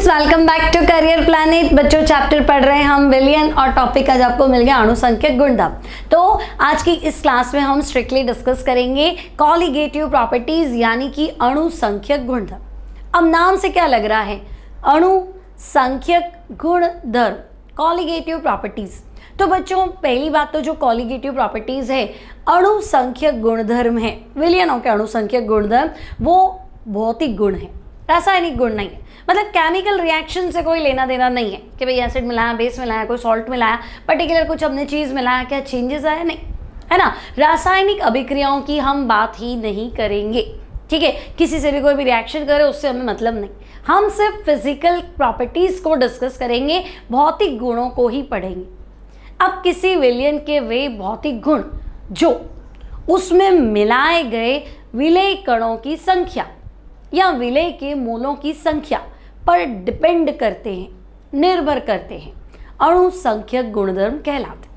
Welcome back to Career Planet. बच्चों chapter पढ़ रहे हैं हम विलियन और टॉपिक आज आपको मिल गया अणुसंख्यक गुणधर्म। तो आज की इस क्लास में हम स्ट्रिक्टली डिस्कस करेंगे कॉलिगेटिव प्रॉपर्टीज यानी कि अणुसंख्यक गुणधर्म। अब नाम से क्या लग रहा है, अणुसंख्यक गुणधर्म, कॉलिगेटिव प्रॉपर्टीज। तो बच्चों पहली बात तो जो कॉलिगेटिव प्रॉपर्टीज है अणुसंख्यक गुणधर्म है, विलियनों के अणुसंख्यक गुणधर्म वो भौतिक गुण है, रासायनिक गुण नहीं है। मतलब केमिकल रिएक्शन से कोई लेना देना नहीं है कि भाई एसिड मिलाया, बेस मिलाया, कोई सॉल्ट मिलाया, पर्टिकुलर कुछ हमने चीज़ मिलाया, क्या चेंजेस आया, नहीं है ना। रासायनिक अभिक्रियाओं की हम बात ही नहीं करेंगे, ठीक है। किसी से भी कोई भी रिएक्शन करे उससे हमें मतलब नहीं, हम सिर्फ फिजिकल प्रॉपर्टीज को डिस्कस करेंगे, भौतिक गुणों को ही पढ़ेंगे। अब किसी विलयन के वे भौतिक गुण जो उसमें मिलाए गए विलेय कणों की संख्या या विलेय के मूलों की संख्या पर डिपेंड करते हैं, निर्भर करते हैं, अणुसंख्यक गुणधर्म कहलाते।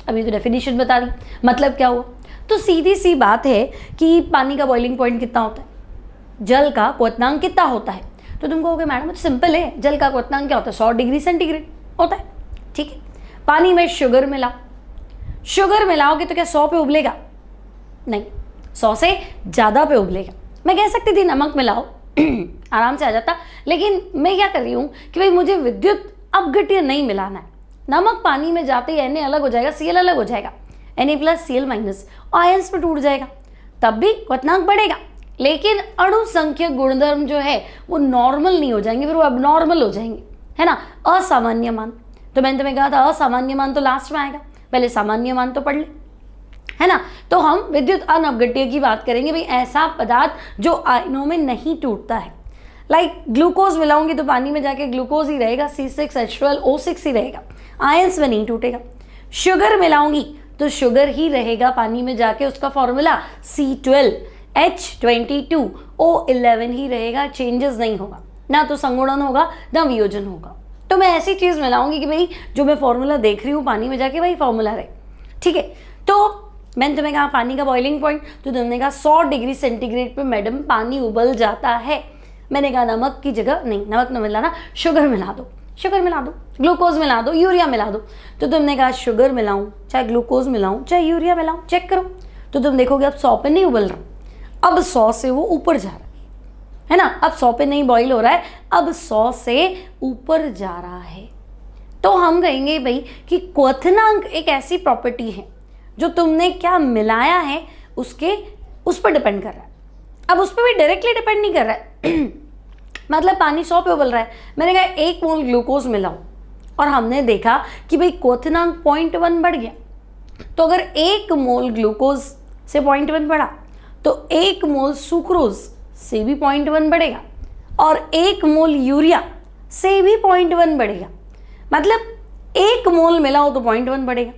अभी तो डेफिनेशन बता दी, मतलब क्या हुआ। तो सीधी सी बात है कि पानी का बॉइलिंग पॉइंट कितना होता है, जल का क्वथनांक कितना होता है। तो तुम कहोगे मैडम तो सिंपल है, जल का क्वथनांक क्या होता है, 100 डिग्री सेंटीग्रेड होता है, ठीक है। पानी में शुगर मिलाओ, शुगर मिलाओगे तो क्या 100 पे उबलेगा, नहीं 100 से ज़्यादा पे उबलेगा। मैं कह सकती थी नमक मिलाओ आराम से आ जाता, लेकिन मैं क्या कर रही हूँ कि भाई मुझे विद्युत अपघट्य नहीं मिलाना है। नमक पानी में जाते ही Na अलग हो जाएगा, Cl अलग हो जाएगा, Na+Cl- आयंस में टूट जाएगा, तब भी क्वथनांक बढ़ेगा। लेकिन अणुसंख्यक गुणधर्म जो है वो नॉर्मल नहीं हो जाएंगे, फिर वो अबनॉर्मल हो जाएंगे, है ना। असामान्य मान, तो मैंने तुम्हें कहा था असामान्य मान तो लास्ट में आएगा, पहले सामान्य मान तो पढ़ ले, है ना। तो हम विद्युत अनअपघट्य की बात करेंगे, भाई ऐसा पदार्थ जो आयनों में नहीं टूटता है। लाइक ग्लूकोज मिलाऊंगी तो पानी में जाके ग्लूकोज ही रहेगा, C6H12O6 ही रहेगा, आयंस में नहीं टूटेगा। शुगर मिलाऊंगी तो शुगर ही रहेगा पानी में जाके, उसका फॉर्मूला C12H22O11 ही रहेगा, चेंजेस नहीं होगा, ना तो संगुणन होगा ना वियोजन होगा। तो मैं ऐसी चीज़ मिलाऊंगी कि भाई जो मैं फॉर्मूला देख रही हूँ पानी में जाके वही फॉर्मूला रहे, ठीक है। तो मैंने तुम्हें कहा पानी का बॉइलिंग पॉइंट, तो तुमने कहा 100 डिग्री सेंटीग्रेड पे मैडम पानी उबल जाता है। मैंने कहा नमक की जगह नहीं, नमक न मिलाना, शुगर मिला दो, शुगर मिला दो, ग्लूकोज मिला दो, यूरिया मिला दो। तो तुमने कहा शुगर मिलाऊं चाहे ग्लूकोज मिलाऊं चाहे यूरिया मिलाऊं, चेक करो। तो तुम देखोगे अब 100 पे नहीं उबल रहा, अब 100 से वो ऊपर जा रहा है ना। अब 100 पे नहीं बॉईल हो रहा है, अब 100 से ऊपर जा रहा है। तो हम कहेंगे भाई कि क्वथनांक एक ऐसी प्रॉपर्टी है जो तुमने क्या मिलाया है उस पर डिपेंड कर रहा है। अब उस पर भी डायरेक्टली डिपेंड नहीं कर रहा है मतलब पानी 100 पे उबल रहा है, मैंने कहा 1 मोल ग्लूकोज मिलाओ और हमने देखा कि भाई क्वथनांक 0.1 बढ़ गया। तो अगर 1 मोल ग्लूकोज से 0.1 बढ़ा तो 1 मोल सुक्रोज से भी 0.1 बढ़ेगा और 1 मोल यूरिया से भी 0.1 बढ़ेगा। मतलब 1 मोल मिलाओ तो 0.1 बढ़ेगा,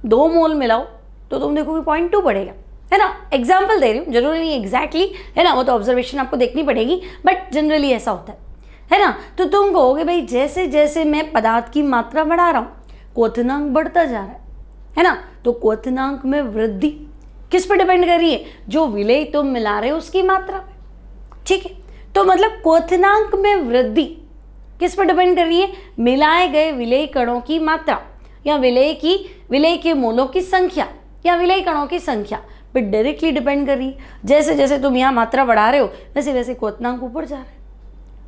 2 मोल मिलाओ तो तुम देखोगे 0.2 बढ़ेगा, है ना। एग्जाम्पल दे रही हूँ, जरूरी नहीं एग्जैक्टली, है ना, वो तो ऑब्जर्वेशन आपको देखनी पड़ेगी, बट जनरली ऐसा होता है ना। तो तुम कहोगे भाई जैसे जैसे मैं पदार्थ की मात्रा बढ़ा रहा हूँ क्वथनांक बढ़ता जा रहा है ना। तो क्वथनांक में वृद्धि किस पर डिपेंड कर रही है, जो विलेय तुम मिला रहे हो उसकी मात्रा पे, ठीक है। तो मतलब क्वथनांक में वृद्धि किस पर डिपेंड कर रही है, मिलाए गए विलेय कणों की मात्रा या विलेय के मोलों की संख्या या विलेय कणों की संख्या पर डायरेक्टली डिपेंड कर रही है। जैसे जैसे तुम यहाँ मात्रा बढ़ा रहे हो वैसे वैसे क्वथनांक ऊपर जा रहा है।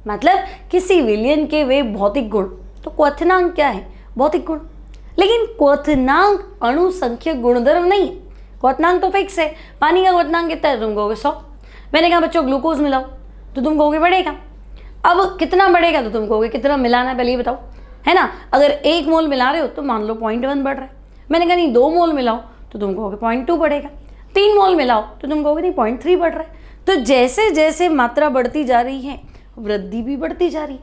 मतलब किसी विलयन के वे भौतिक गुण, तो क्वथनांक क्या है, भौतिक गुण। लेकिन क्वथनांक अणुसंख्यक गुणधर्म नहीं है, क्वथनांक तो फिक्स है। पानी का क्वथनांक कितना है, तुम कहोगे 100। मैंने कहा बच्चों ग्लूकोज मिलाओ तो तुम कहोगे बढ़ेगा। अब कितना बढ़ेगा तो तुम कहोगे कितना मिलाना है पहले ये बताओ, है ना। अगर 1 मोल मिला रहे हो तो मान लो 0.1 बढ़ रहा है। मैंने कहा नहीं 2 मोल मिलाओ तो तुम कहोगे 0.2 बढ़ेगा, 3 मोल मिलाओ तो तुम कहोगे नहीं 0.3 बढ़ रहा है। तो जैसे जैसे मात्रा बढ़ती जा रही है वृद्धि भी बढ़ती जा रही है,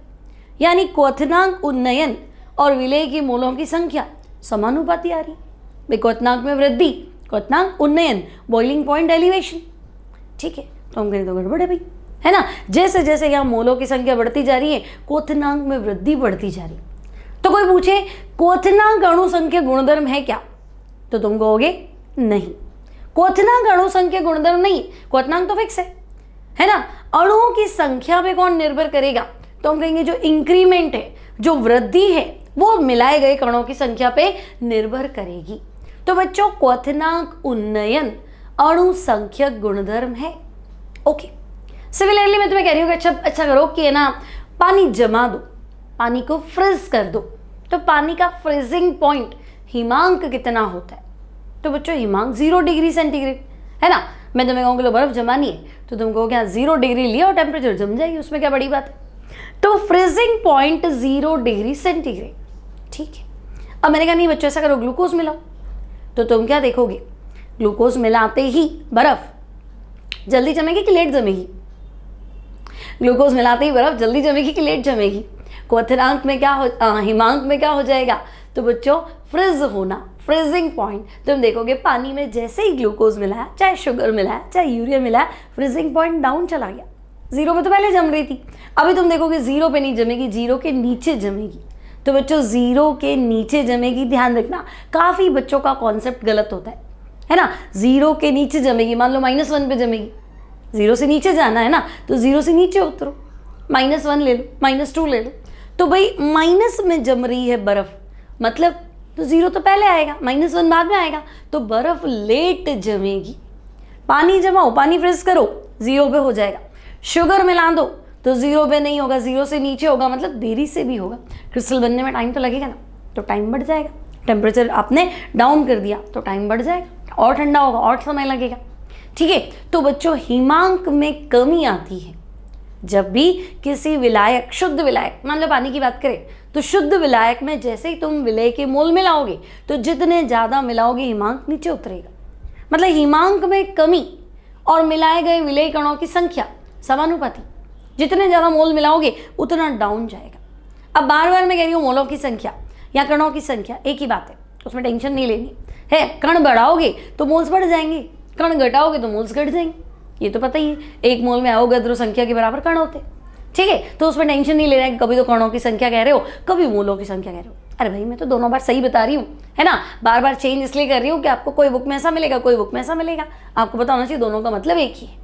यानी क्वथनांक उन्नयन और विलेय के मोलों की संख्या समानुपाती आ रही है। भाई क्वथनांक में वृद्धि, क्वथनांक उन्नयन, बॉइलिंग पॉइंट एलिवेशन, ठीक है। तो हम कहें तो गड़बड़ है भाई, है ना। जैसे जैसे यहाँ मोलों की संख्या बढ़ती जा रही है क्वथनांक में वृद्धि बढ़ती जा रही है। तो कोई पूछे क्वथनांक अणुसंख्यक गुणधर्म है क्या, तो तुम कहोगे नहीं, क्वथनांक अणुसंख्यक गुणधर्म नहीं, क्वथनांक तो फिक्स है ना। अणुओं की संख्या पे कौन निर्भर करेगा, तो हम कहेंगे जो इंक्रीमेंट है, जो वृद्धि है, वो मिलाए गए कणों की संख्या पे निर्भर करेगी। तो बच्चों क्वथनांक उन्नयन अणुसंख्यक गुणधर्म है। ओके, सिमिलरली मैं तुम्हें कह रही हूँ कि अच्छा करो कि है ना पानी जमा दो, पानी को फ्रीज कर दो। तो पानी का फ्रीजिंग पॉइंट हिमांक कितना होता है? तो बच्चों हिमांक 0 डिग्री सेंटीग्रेड है ना। मैं तुम्हें कहूँगी लो बर्फ जमानी है तो तुम कहोगे 0 डिग्री लिया और टेम्परेचर जम जाएगी, उसमें क्या बड़ी बात है। तो फ्रीजिंग पॉइंट 0 डिग्री सेंटीग्रेड, ठीक है। अब मैंने कहा नहीं बच्चों ऐसा करो ग्लूकोज मिलाओ, तो तुम क्या देखोगे, ग्लूकोज मिलाते ही बर्फ जल्दी जमेगी कि लेट जमेगी? ग्लूकोज मिलाते ही बर्फ जल्दी जमेगी कि लेट जमेगी? क्वथनांक में क्या हो, हिमांक में क्या हो जाएगा? तो बच्चों फ्रिज होना, फ्रीजिंग पॉइंट। तुम देखोगे पानी में जैसे ही ग्लूकोज मिलाया, चाहे शुगर मिलाया, चाहे यूरिया मिलाया, फ्रीजिंग पॉइंट डाउन चला गया। 0 पे तो पहले जम रही थी, अभी तुम देखोगे 0 पे नहीं जमेगी, 0 के नीचे जमेगी। तो बच्चों 0 के नीचे जमेगी, ध्यान रखना, काफ़ी बच्चों का कॉन्सेप्ट गलत होता है ना। 0 के नीचे जमेगी, मान लो -1 पे जमेगी, 0 से नीचे जाना है ना, तो 0 से नीचे उतरो, -1 ले लो, -2 ले लो। तो भाई माइनस में जम रही है बर्फ, मतलब तो 0 तो पहले आएगा, -1 बाद में आएगा, तो बर्फ लेट जमेगी। पानी जमाओ, पानी फ्रीज करो, 0 पे हो जाएगा। शुगर मिला दो तो 0 पे नहीं होगा, 0 से नीचे होगा, मतलब देरी से भी होगा। क्रिस्टल बनने में टाइम तो लगेगा ना, तो टाइम बढ़ जाएगा। टेम्परेचर आपने डाउन कर दिया तो टाइम बढ़ जाएगा, और ठंडा होगा और समय लगेगा, ठीक है। तो बच्चों हिमांक में कमी आती है जब भी किसी विलायक, शुद्ध विलायक, मान लो पानी की बात करें तो शुद्ध विलायक में जैसे ही तुम विलय के मोल मिलाओगे तो जितने ज़्यादा मिलाओगे हिमांक नीचे उतरेगा। मतलब हिमांक में कमी और मिलाए गए विलय कणों की संख्या समानुपाती, जितने ज़्यादा मोल मिलाओगे उतना डाउन जाएगा। अब बार बार मैं कह रही हूँ मोलों की संख्या या कणों की संख्या एक ही बात है, उसमें टेंशन नहीं लेनी है। कण बढ़ाओगे तो मोल्स बढ़ जाएंगे, कण घटाओगे तो मोल्स घट जाएंगे, ये तो पता ही है। 1 मोल में अवोगाद्रो संख्या के बराबर कण होते, ठीक है। तो उसमें टेंशन नहीं ले रहा है कि कभी तो कणों की संख्या कह रहे हो, कभी मोलों की संख्या कह रहे हो। अरे भाई मैं तो दोनों बार सही बता रही हूँ, है ना। बार बार चेंज इसलिए कर रही हूँ कि आपको कोई बुक में ऐसा मिलेगा, कोई बुक में ऐसा मिलेगा, आपको पता होना चाहिए दोनों का मतलब एक ही है,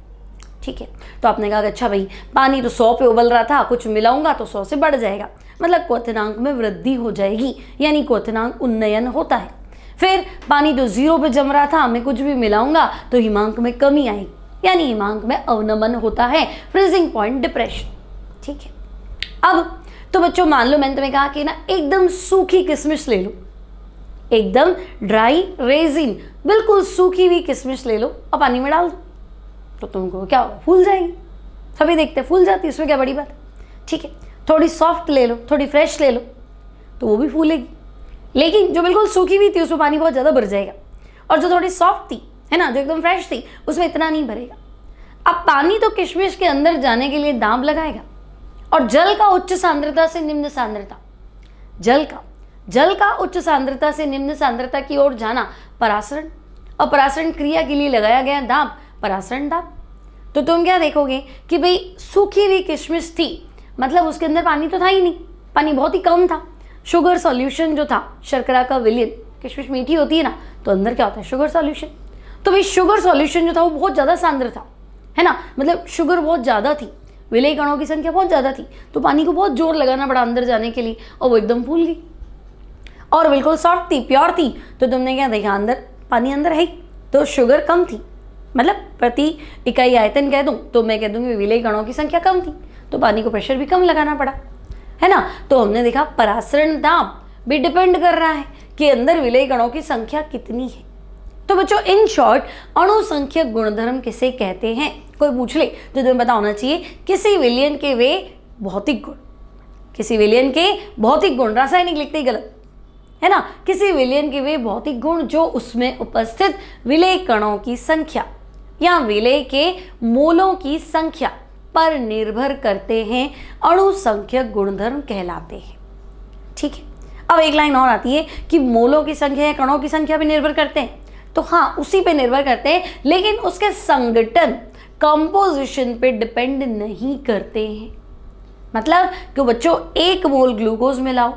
ठीक है। तो आपने कहा अच्छा भाई पानी तो 100 पे उबल रहा था, कुछ मिलाऊंगा तो 100 से बढ़ जाएगा, मतलब क्वथनांक में वृद्धि हो जाएगी, यानी क्वथनांक उन्नयन होता है। फिर पानी तो 0 पे जम रहा था, मैं कुछ भी मिलाऊंगा तो हिमांक में कमी आएगी, यानी हिमांक में अवनमन होता है, फ्रीजिंग पॉइंट डिप्रेशन, ठीक है। अब तो बच्चों मान लो मैंने तुम्हें कहा कि ना एकदम सूखी किशमिश ले लो, एकदम ड्राई रेजिन, बिल्कुल सूखी हुई किशमिश ले लो और पानी में डाल दो, तो तुमको क्या होगा, फूल जाएगी। सभी देखते हैं फूल जाती है, इसमें क्या बड़ी बात है, ठीक है। थोड़ी सॉफ्ट ले लो, थोड़ी फ्रेश ले लो, तो वो भी फूलेगी। लेकिन जो बिल्कुल सूखी हुई थी उसमें पानी बहुत ज़्यादा भर जाएगा, और जो थोड़ी सॉफ्ट थी, है ना, जो एकदम फ्रेश थी, उसमें इतना नहीं भरेगा। अब पानी तो किशमिश के अंदर जाने के लिए दाब लगाएगा, और जल का उच्च सांद्रता से निम्न सांद्रता, जल का उच्च सांद्रता से निम्न सांद्रता की ओर जाना परासरण, और परासरण क्रिया के लिए लगाया गया दाब परासरण दाब। तो तुम क्या देखोगे कि भाई सूखी हुई किशमिश थी, मतलब उसके अंदर पानी तो था ही नहीं, पानी बहुत ही कम था। शुगर सॉल्यूशन जो था, शर्करा का विलयन, किशमिश मीठी होती है ना, तो अंदर क्या होता है, शुगर सॉल्यूशन। तो भाई शुगर सॉल्यूशन जो था वो बहुत ज़्यादा सांद्र था, है ना, मतलब शुगर बहुत ज़्यादा थी, विलय कणों की संख्या बहुत ज़्यादा थी, तो पानी को बहुत जोर लगाना पड़ा अंदर जाने के लिए, और वो एकदम फूल गई। और बिल्कुल सॉफ्ट थी, प्योर थी, तो तुमने क्या देखा, अंदर पानी अंदर है, तो शुगर कम थी, मतलब प्रति इकाई आयतन कह दूं तो मैं कह दूंगी विलय कणों की संख्या कम थी, तो पानी को प्रेशर भी कम लगाना पड़ा, है ना। तो हमने देखा परासरण दाब भी डिपेंड कर रहा है कि अंदर विलय कणों की संख्या कितनी है। तो बच्चों इन शॉर्ट अणुसंख्यक गुणधर्म किसे कहते हैं, कोई पूछ ले तो तुम्हें पता होना चाहिए, किसी विलयन के वे भौतिक गुण, किसी विलयन के भौतिक गुण, रासायनिक लिखते ही गलत, है ना, किसी विलयन के वे भौतिक गुण जो उसमें उपस्थित विलय कणों की संख्या या विलय के मोलों की संख्या पर निर्भर करते हैं, अणुसंख्यक गुणधर्म कहलाते हैं, ठीक है। अब एक लाइन और आती है कि मोलों की संख्या या कणों की संख्या भी निर्भर करते हैं, तो हाँ उसी पे निर्भर करते हैं, लेकिन उसके संगठन, कंपोजिशन पे डिपेंड नहीं करते हैं। मतलब कि बच्चों 1 मोल ग्लूकोज मिलाओ,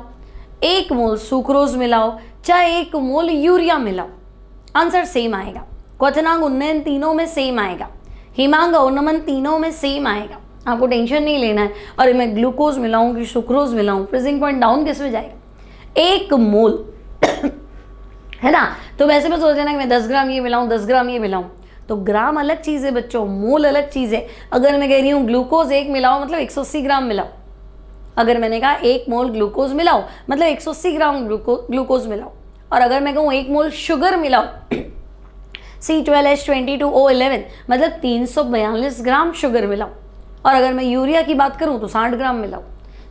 1 मोल सुक्रोज मिलाओ, चाहे 1 मोल यूरिया मिलाओ, आंसर सेम आएगा। क्वथनांक उन्नयन तीनों में सेम आएगा, हिमांक अवनमन तीनों में सेम आएगा, आपको टेंशन नहीं लेना है। अरे मैं ग्लूकोज मिलाऊं कि सुक्रोज मिलाऊं, फ्रीजिंग पॉइंट डाउन किस में जाएगा? 1 मोल है ना। तो वैसे में सोचना कि मैं 10 ग्राम ये मिलाऊं, 10 ग्राम ये मिलाऊं, तो ग्राम अलग चीज़ है बच्चों, मोल अलग चीज़ है। अगर मैं कह रही हूँ ग्लूकोज 1 मिलाओ मतलब 180 ग्राम मिलाओ, अगर मैंने कहा 1 मोल ग्लूकोज मिलाओ मतलब 180 ग्राम ग्लूकोज मिलाओ, और अगर मैं कहूँ 1 मोल शुगर मिलाओ C12H22O11 मतलब 342 ग्राम शुगर मिलाओ, और अगर मैं यूरिया की बात करूँ तो 60 ग्राम मिलाओ।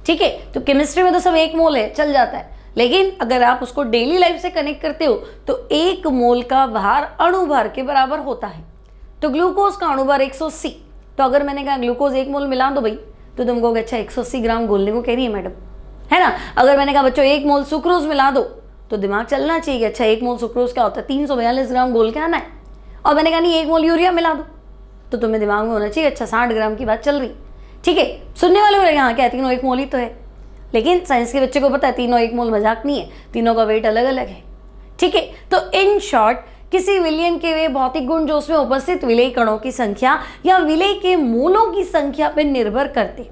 ठीक है, तो केमिस्ट्री में तो सब 1 मोल है, चल जाता है, लेकिन अगर आप उसको डेली लाइफ से कनेक्ट करते हो तो 1 मोल का भार अणु भार के बराबर होता है। तो ग्लूकोज का अणु भार 180, तो अगर मैंने कहा ग्लूकोज 1 मोल मिला दो भाई, तो तुम कहोगे अच्छा 180 ग्राम घोलने को कह रही है मैडम, है ना। अगर मैंने कहा बच्चों 1 मोल सुक्रोज मिला दो, तो दिमाग चलना चाहिए अच्छा 1 मोल सुक्रोज क्या होता है, 342 ग्राम घोल के आना है। और मैंने कहा नहीं 1 मोल यूरिया मिला दो, तो तुम्हें दिमाग में होना चाहिए अच्छा 60 ग्राम की बात चल रही। ठीक है, सुनने वाले बोलेंगे हाँ क्या तीनों 1 मोल ही तो है, लेकिन साइंस के बच्चे को पता है तीनों 1 मोल मजाक नहीं है, तीनों का वेट अलग अलग है। ठीक है, तो इन शॉर्ट किसी विलयन के वे भौतिक गुण जो उसमें उपस्थित विलेय कणों की संख्या या विलेय के मोलों की संख्या पर निर्भर करते,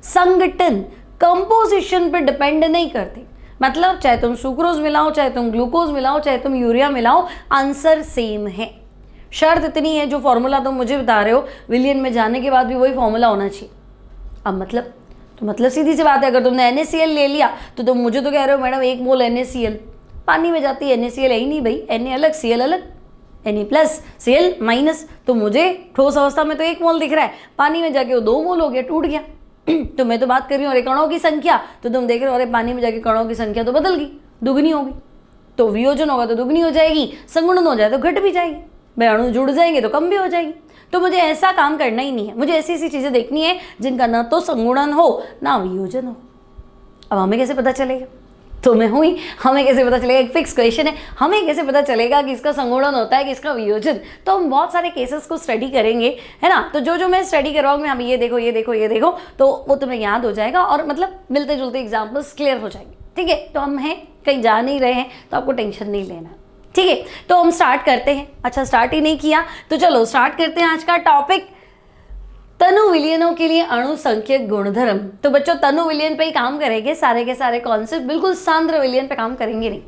संगठन कंपोजिशन पर डिपेंड नहीं करते। मतलब चाहे तुम सुक्रोज मिलाओ, चाहे तुम ग्लूकोज मिलाओ, चाहे तुम यूरिया मिलाओ, आंसर सेम है। शर्त इतनी है जो फॉर्मूला तुम मुझे बता रहे हो विलियन में जाने के बाद भी वही फॉर्मूला होना चाहिए। अब मतलब तो मतलब सीधी सी बात है, अगर तुमने NaCl ले लिया तो तुम मुझे तो कह रहे हो मैडम 1 मोल NaCl पानी में जाती है, NaCl है ही नहीं भाई, Na अलग Cl अलग, Na प्लस Cl माइनस, तो मुझे ठोस अवस्था में तो 1 मोल दिख रहा है, पानी में जाके वो 2 मोल हो गया, टूट गया। तो मैं तो बात कर रही हूँ अरे कणों की संख्या, तो तुम देख रहे हो अरे पानी में जाके कणों की संख्या तो बदल गई, दुगनी हो गई। तो वियोजन होगा तो दुगनी हो जाएगी, संगुणन हो जाए तो घट भी जाएगी, भाई अणु जुड़ जाएंगे तो कम भी हो जाएगी। तो मुझे ऐसा काम करना ही नहीं है, मुझे ऐसी ऐसी चीज़ें देखनी है जिनका ना तो संगुणन हो ना वियोजन हो। अब हमें कैसे पता चलेगा, तो मैं हुई, हमें कैसे पता चलेगा, एक फिक्स क्वेश्चन है, हमें कैसे पता चलेगा कि इसका संगुणन होता है कि इसका वियोजन। तो हम बहुत सारे केसेस को स्टडी करेंगे, है ना। तो जो जो मैं स्टडी करवाऊंगी हम ये देखो ये देखो ये देखो, तो वो तुम्हें याद हो जाएगा और मतलब मिलते जुलते एग्जाम्पल्स क्लियर हो जाएंगे। ठीक है, तो हम हैं कहीं जा नहीं रहे हैं, तो आपको टेंशन नहीं लेना। ठीक है, तो हम स्टार्ट करते हैं। अच्छा स्टार्ट ही नहीं किया तो चलो स्टार्ट करते हैं आज का टॉपिक, तनु विलयनों के लिए अणु संख्यक गुणधर्म। तो बच्चों तनु विलयन पे ही काम करेंगे, सारे के सारे कॉन्सेप्ट, बिल्कुल सांद्र विलयन पे काम करेंगे नहीं।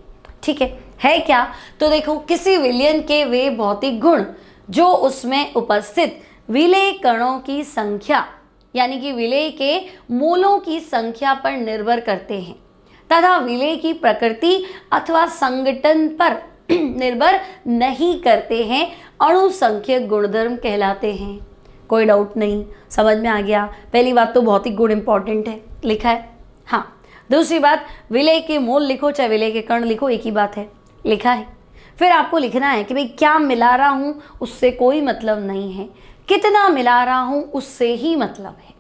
ठीक है क्या, तो देखो किसी विलयन के वे भौतिक गुण जो उसमें उपस्थित विलेय कणों की संख्या यानी कि विलेय के मोलों की संख्या पर निर्भर करते हैं तथा विलेय की प्रकृति अथवा संगठन पर निर्भर नहीं करते हैं, अणु संख्यक गुणधर्म कहलाते हैं। कोई डाउट नहीं, समझ में आ गया। पहली बात तो भौतिक गुण इंपॉर्टेंट है, लिखा है। हाँ, दूसरी बात विलेय के मोल लिखो चाहे विलेय के कण लिखो, एक ही बात है, लिखा है। फिर आपको लिखना है कि भाई क्या मिला रहा हूँ उससे कोई मतलब नहीं है, कितना मिला रहा हूँ उससे ही मतलब है।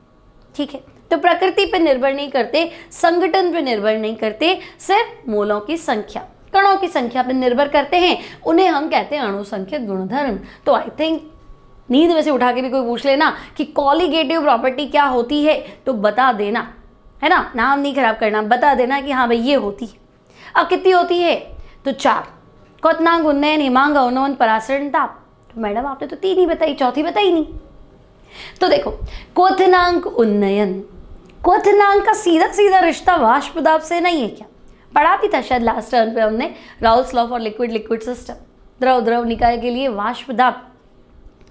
ठीक है, तो प्रकृति पर निर्भर नहीं करते, संगठन पर निर्भर नहीं करते, सिर्फ मोलों की संख्या कणों की संख्या पर निर्भर करते हैं, उन्हें हम कहते हैं अणु संख्यक गुणधर्म। तो आई थिंक नींद में से उठा के भी कोई पूछ लेना कि कॉलिगेटिव प्रॉपर्टी क्या होती है तो बता देना, है ना, नाम नहीं खराब करना, बता देना कि हाँ भाई ये होती है। अब कितनी होती है, तो 4, क्वथनांक उन्नयन हिमांग अवनमन परासरण ताप। तो मैडम आपने तो 3 ही बताई, चौथी बताई नहीं। तो देखो क्वथनांक उन्नयन, क्वथनांक का सीधा सीधा रिश्ता वाष्प दाब से नहीं है क्या, पढ़ा भी था शायद लास्ट टर्न पे हमने, Raoult's law for liquid liquid system, द्रव द्रव निकाय के लिए वाष्प दाब,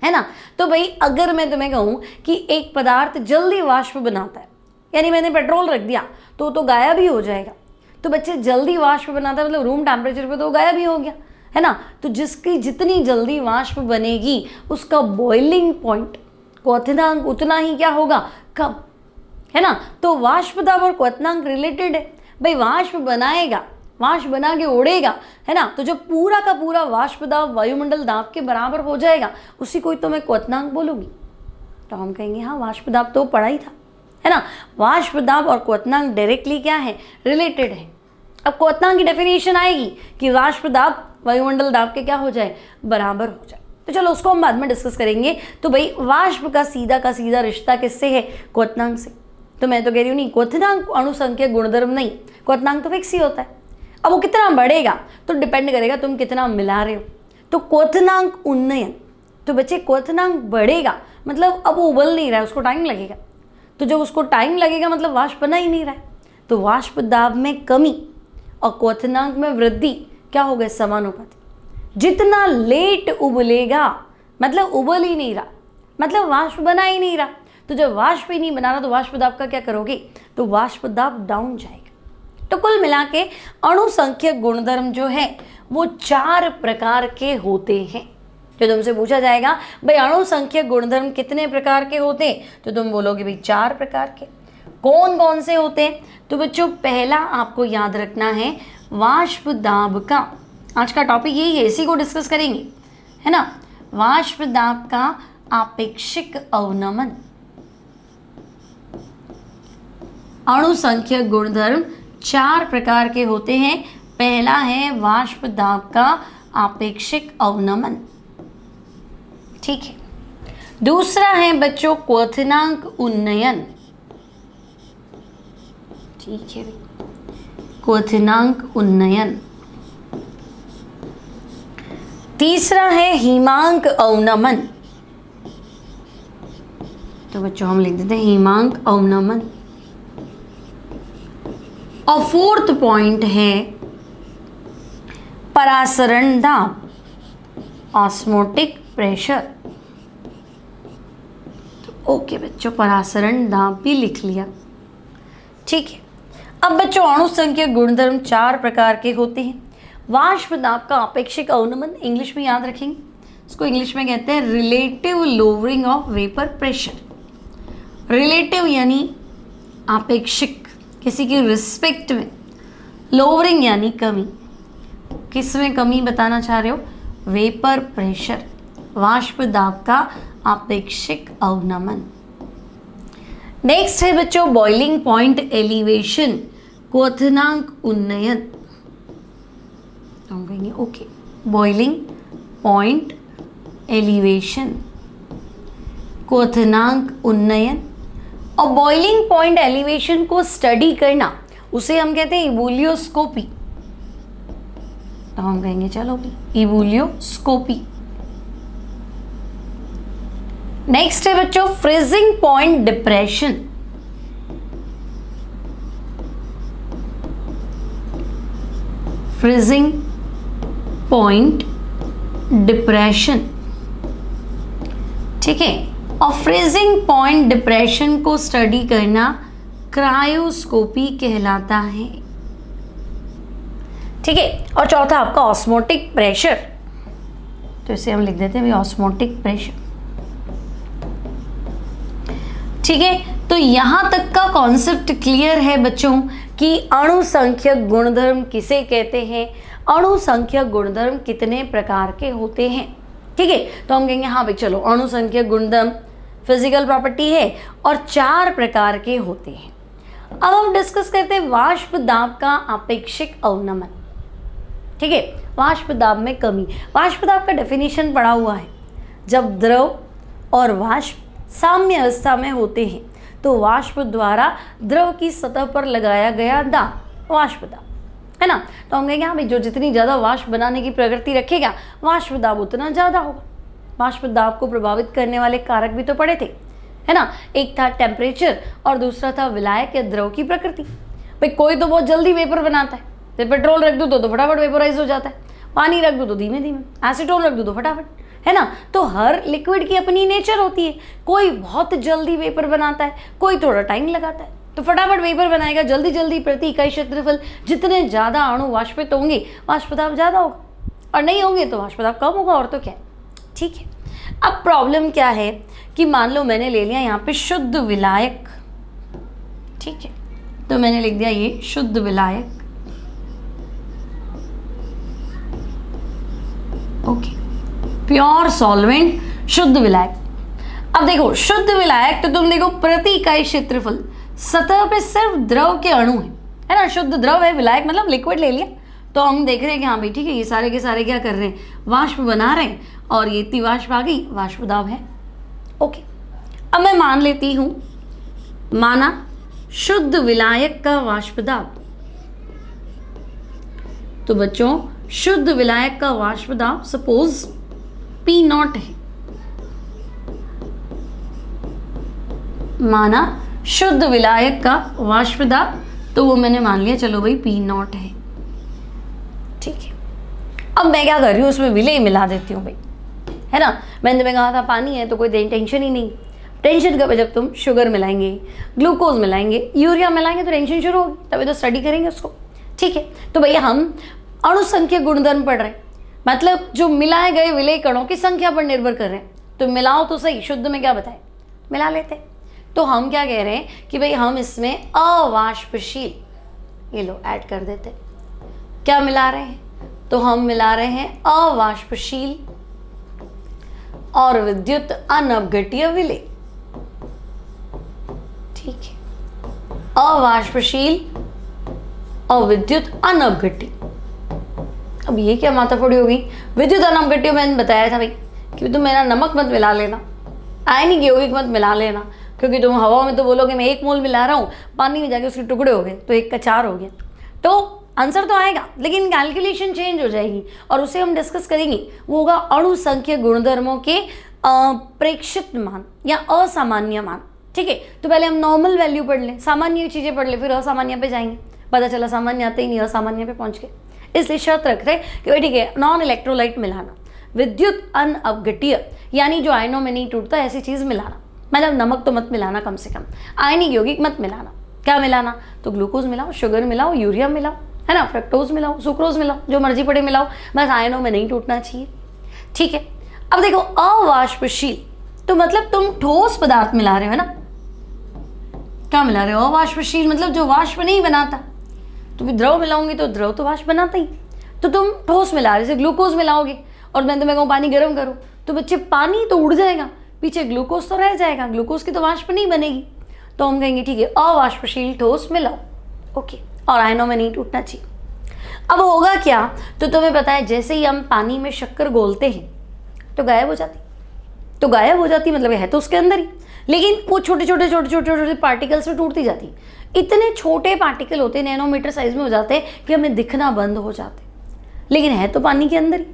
है ना। तो भाई अगर मैं तुम्हें कहूँ कि एक पदार्थ जल्दी वाष्प बनाता है, यानी मैंने पेट्रोल रख दिया तो गायब ही हो जाएगा, तो बच्चे जल्दी वाष्प बनाता है मतलब रूम टेम्परेचर पे तो गायब ही हो गया, है ना। तो जिसकी जितनी जल्दी वाष्प बनेगी उसका बॉइलिंग पॉइंट क्वथनांक उतना ही क्या होगा, कम, है ना। तो वाष्प दाब और क्वथनांक रिलेटेड है भाई, वाष्प बनाएगा, वाष्प बना के उड़ेगा, है ना, तो जब पूरा का पूरा वाष्प दाब वायुमंडल दाब के बराबर हो जाएगा उसी को तो मैं क्वथनांक बोलूँगी। तो हम कहेंगे हाँ वाष्प दाब तो पढ़ा ही था, है ना। वाष्प दाब और क्वथनांक डायरेक्टली क्या है, रिलेटेड है। अब क्वथनांक की डेफिनेशन आएगी कि वाष्प दाब वायुमंडल दाब के क्या हो जाए, बराबर हो जाए। तो चलो उसको हम बाद में डिस्कस करेंगे। तो भाई वाष्प का सीधा रिश्ता किससे है, क्वथनांक से। तो मैं तो कह रही हूँ नहीं, क्वथनांक अणु संख्यक गुणधर्म नहीं, क्वथनांक तो फिक्स ही होता है। अब वो कितना बढ़ेगा तो डिपेंड करेगा तुम कितना मिला रहे हो। तो क्वथनांक उन्नयन, तो बच्चे क्वथनांक बढ़ेगा मतलब अब वो उबल नहीं रहा है, उसको टाइम लगेगा, तो जब उसको टाइम लगेगा मतलब वाष्प बना ही नहीं रहा है, तो वाष्प दाब में कमी और क्वथनांक में वृद्धि क्या हो गए, समानुपाती। जितना लेट उबलेगा मतलब उबल ही नहीं रहा, मतलब वाष्प बना ही नहीं रहा। तो जब वाष्प ही नहीं बना रहा तो वाष्प दाब का क्या करोगे, तो वाष्प दाब डाउन जाएगा। तो कुल मिला के अणुसंख्यक गुणधर्म जो है वो 4 प्रकार के होते हैं। जो तुमसे पूछा जाएगा भाई अणुसंख्यक गुणधर्म कितने प्रकार के होते हैं, तो तुम बोलोगे भाई 4 प्रकार के। कौन कौन से होते हैं, तो बच्चों पहला आपको याद रखना है वाष्प दाब का, आज का टॉपिक यही है, इसी को डिस्कस करेंगे, है ना। वाष्प दाब का आपेक्षिक अवनमन। अणुसंख्यक गुणधर्म 4 प्रकार के होते हैं। पहला है वाष्प दाब का आपेक्षिक अवनमन, ठीक है। दूसरा है बच्चों क्वथनांक उन्नयन, ठीक है, क्वथनांक उन्नयन। तीसरा है हिमांक अवनमन, तो बच्चों हम लिख देते हैं हिमांक अवनमन। और फोर्थ पॉइंट है परासरण दाब, ऑस्मोटिक प्रेशर। तो ओके बच्चों, परासरण दाब भी लिख लिया, ठीक है। अब बच्चों अणुसंख्यक गुणधर्म 4 प्रकार के होते हैं। वाष्प दाब का आपेक्षिक अवनमन इंग्लिश में याद रखेंगे, इसको इंग्लिश में कहते हैं relative lowering of vapour pressure. Relative यानी आपेक्षिक, किसी की रिस्पेक्ट में, लोअरिंग यानी कमी, किस में कमी बताना चाह रहे हो, वेपर प्रेशर, वाष्प दाब का आपेक्षिक अवनमन। नेक्स्ट है बच्चों बॉइलिंग पॉइंट एलिवेशन, क्वथनांक उन्नयन। हम कहेंगे ओके, बॉइलिंग पॉइंट एलिवेशन, क्वथनांक उन्नयन। और बॉइलिंग पॉइंट एलिवेशन को स्टडी करना उसे हम कहते हैं इबुलियोस्कोपी। तो हम कहेंगे चलो भी इबुलियोस्कोपी। नेक्स्ट है बच्चों freezing point depression. Freezing point depression, ठीक है। और फ्रीजिंग पॉइंट डिप्रेशन को स्टडी करना क्रायोस्कोपी कहलाता है, ठीक है। और चौथा आपका ऑस्मोटिक प्रेशर, तो इसे हम लिख देते हैं ऑस्मोटिक प्रेशर, ठीक है। तो यहां तक का कॉन्सेप्ट क्लियर है बच्चों कि अणुसंख्यक गुणधर्म किसे कहते हैं, अणुसंख्यक गुणधर्म कितने प्रकार के होते हैं, ठीक है। तो हम कहेंगे हाँ भाई चलो अणुसंख्यक गुणधर्म फिजिकल प्रॉपर्टी है और 4 प्रकार के होते हैं। अब हम डिस्कस करते हैं वाष्प दाब का आपेक्षिक अवनमन, ठीक है। वाष्प दाब में कमी, वाष्प दाब का डेफिनेशन पढ़ा हुआ है, जब द्रव और वाष्प साम्य अवस्था में होते हैं तो वाष्प द्वारा द्रव की सतह पर लगाया गया दाब वाष्प दाब, है ना। तो हम कहेंगे हाँ भाई जो जितनी ज़्यादा वाष्प बनाने की प्रवृत्ति रखेगा वाष्प दाब उतना ज़्यादा होगा। वाष्प दाब को प्रभावित करने वाले कारक भी तो पढ़े थे, है ना। एक था टेम्परेचर और दूसरा था विलायक या द्रव की प्रकृति। भाई कोई तो बहुत जल्दी वेपर बनाता है, तो पेट्रोल रख दो तो फटाफट वेपोराइज हो जाता है, पानी रख दो तो धीमे धीमे, एसीटोन रख दो तो फटाफट, है ना। तो हर लिक्विड की अपनी नेचर होती है, कोई बहुत जल्दी वेपर बनाता है, कोई थोड़ा टाइम लगाता है। तो फटाफट वेपर बनाएगा जल्दी जल्दी, प्रति इकाई क्षेत्रफल जितने ज़्यादा अणु वाष्पित होंगे वाष्प दाब ज़्यादा होगा, और नहीं होंगे तो वाष्प दाब कम होगा, और तो क्या है, ठीक है। अब प्रॉब्लम क्या है कि मान लो मैंने ले लिया यहाँ पे शुद्ध विलायक, ठीक है। तो मैंने लिख दिया ये शुद्ध विलायक, ओके, प्योर सॉल्वेंट शुद्ध विलायक। अब देखो शुद्ध विलायक तो तुम देखो प्रति इकाई क्षेत्रफल सतह पे सिर्फ द्रव के अणु है ना, शुद्ध द्रव है, विलायक मतलब लिक्विड ले लिया। तो हम देख रहे हैं कि हाँ भाई ठीक है, ये सारे के सारे क्या कर रहे हैं, वाष्प बना रहे हैं, और ये इतनी वाष्प आ गई, वाष्प दाब है, ओके। अब मैं मान लेती हूँ, माना शुद्ध विलायक का वाष्प दाब, तो बच्चों शुद्ध विलायक का वाष्प दाब सपोज P0 है, माना शुद्ध विलायक का वाष्प दाब, तो वो मैंने मान लिया चलो भाई P0 है। ठीक है, अब मैं क्या कर रही हूँ, उसमें विलेय मिला देती हूँ भाई, है ना। मैंने तुम्हें कहा था पानी है तो कोई टेंशन ही नहीं। टेंशन कब है, जब तुम शुगर मिलाएंगे, ग्लूकोज मिलाएंगे, यूरिया मिलाएंगे तो टेंशन शुरू होगी, तभी तो स्टडी करेंगे उसको। ठीक है, तो भैया हम अणुसंख्यक गुणधर्म पढ़ रहे हैं, मतलब जो मिलाए गए विलेय कणों की संख्या पर निर्भर कर रहे हैं। तो मिलाओ तो सही, शुद्ध में क्या बताए, मिला लेते। तो हम क्या कह रहे हैं कि भाई हम इसमें अवाष्पशील, ये लो ऐड कर देते। क्या मिला रहे हैं, तो हम मिला रहे हैं अवाष्पशील और विद्युत अनवघटीय विलेय। ठीक है, अवाष्पशील और विद्युत अनवघटीय। अब ये क्या माथाफोड़ी होगी, विद्युत अनवघटीय मैंने बताया था भाई कि तुम मेरा नमक मत मिला लेना, आयनिक यौगिक मत मिला लेना, क्योंकि तुम हवा में तो बोलोगे मैं 1 मोल मिला रहा हूँ, पानी में जाके उसके टुकड़े हो गए तो 1 का 4 हो गया। तो आंसर तो आएगा लेकिन कैलकुलेशन चेंज हो जाएगी और उसे हम डिस्कस करेंगे। वो होगा अणुसंख्यक गुणधर्मों के प्रेक्षित मान या असामान्य मान। ठीक है, तो पहले हम नॉर्मल वैल्यू पढ़ लें, सामान्य चीज़ें पढ़ लें, फिर असामान्य पे जाएंगे। पता चला सामान्य आते ही नहीं, असामान्य पे पहुँच गए। इसलिए शर्त रखते हैं कि भाई ठीक है, नॉन इलेक्ट्रोलाइट मिलाना, विद्युत अनअवघटीय यानी जो आयनों में नहीं टूटता ऐसी चीज़ मिलाना, मतलब नमक तो मत मिलाना कम से कम, आयनिक यौगिक मत मिलाना। क्या मिलाना, तो ग्लूकोज मिलाओ, शुगर मिलाओ, यूरिया मिलाओ, है ना, फ्रक्टोज मिलाओ, सुक्रोज मिलाओ, जो मर्जी पड़े मिलाओ, बस आयनों में नहीं टूटना चाहिए। ठीक है, अब देखो अवाष्पशील, तो मतलब तुम ठोस पदार्थ मिला रहे हो, है ना। क्या मिला रहे हो, अवाष्पशील मतलब जो वाष्प नहीं बनाता। तुम द्रव मिलाओगे तो द्रव तो वाष्प बनाता ही, तो तुम ठोस मिला रहे, जैसे ग्लूकोज मिलाओगे और मैं तुम्हें कहूँ पानी गर्म करो, तो बच्चे पानी तो उड़ जाएगा, पीछे ग्लूकोज तो रह जाएगा, ग्लूकोज की तो वाष्प नहीं बनेगी। तो हम कहेंगे ठीक है, अवाष्पशील ठोस मिलाओ, ओके, और आयनों में नहीं टूटना चाहिए। अब होगा क्या, तो तुम्हें पता है जैसे ही हम पानी में शक्कर घोलते हैं तो गायब हो जाती, तो गायब हो जाती मतलब है तो उसके अंदर ही, लेकिन वो छोटे छोटे पार्टिकल्स में टूटती जाती। इतने छोटे पार्टिकल होते हैं, नैनोमीटर साइज में हो जाते हैं कि हमें दिखना बंद हो जाते, लेकिन है तो पानी के अंदर ही।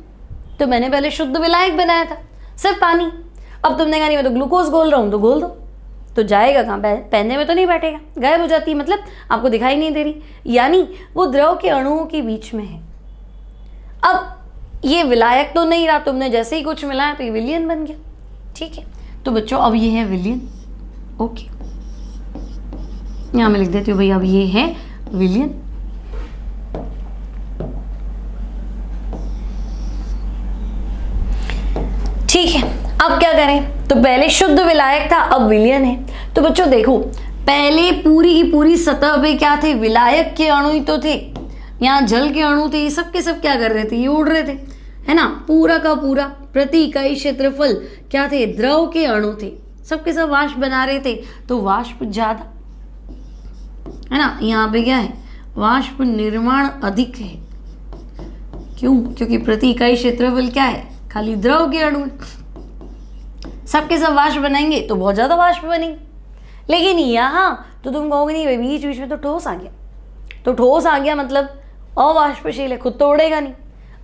तो मैंने पहले शुद्ध विलायक बनाया था, सिर्फ पानी। अब तुमने कहा नहीं मैं तो ग्लूकोज घोल रहा हूँ, तो घोल दो, तो जाएगा कहाँ, पहनने में तो नहीं बैठेगा, गायब हो जाती है, मतलब आपको दिखाई नहीं दे रही, यानी वो द्रव के अणुओं के बीच में है। अब ये विलायक तो नहीं रहा, तुमने जैसे ही कुछ मिलाया तो ये विलयन बन गया। ठीक है, तो बच्चों अब ये है विलयन, ओके, यहाँ मैं लिख देती हूँ भाई, अब ये है विलयन। ठीक है, अब क्या करें, तो पहले शुद्ध विलायक था, अब विलयन है। तो बच्चों देखो, पहले पूरी की पूरी सतह पे क्या थे, विलायक के अणु ही तो थे, यहाँ जल के अणु थे, ये सब के सब क्या कर रहे थे, ये उड़ रहे थे, है ना। पूरा का पूरा प्रति इकाई क्षेत्रफल क्या थे, द्रव के अणु थे, सबके सब वाष्प बना रहे थे, तो वाष्प ज्यादा, है ना। यहाँ पे क्या है, वाष्प निर्माण अधिक है, क्यों, क्योंकि प्रति इकाई क्षेत्रफल क्या है, खाली द्रव के अणु, सबके सब वाष्प बनाएंगे तो बहुत ज्यादा वाष्प बनेंगे। लेकिन यहाँ तो तुम कहोगे नहीं भाई बीच बीच में तो ठोस आ गया, तो ठोस आ गया मतलब अवाष्पशील है, खुद तो उड़ेगा नहीं।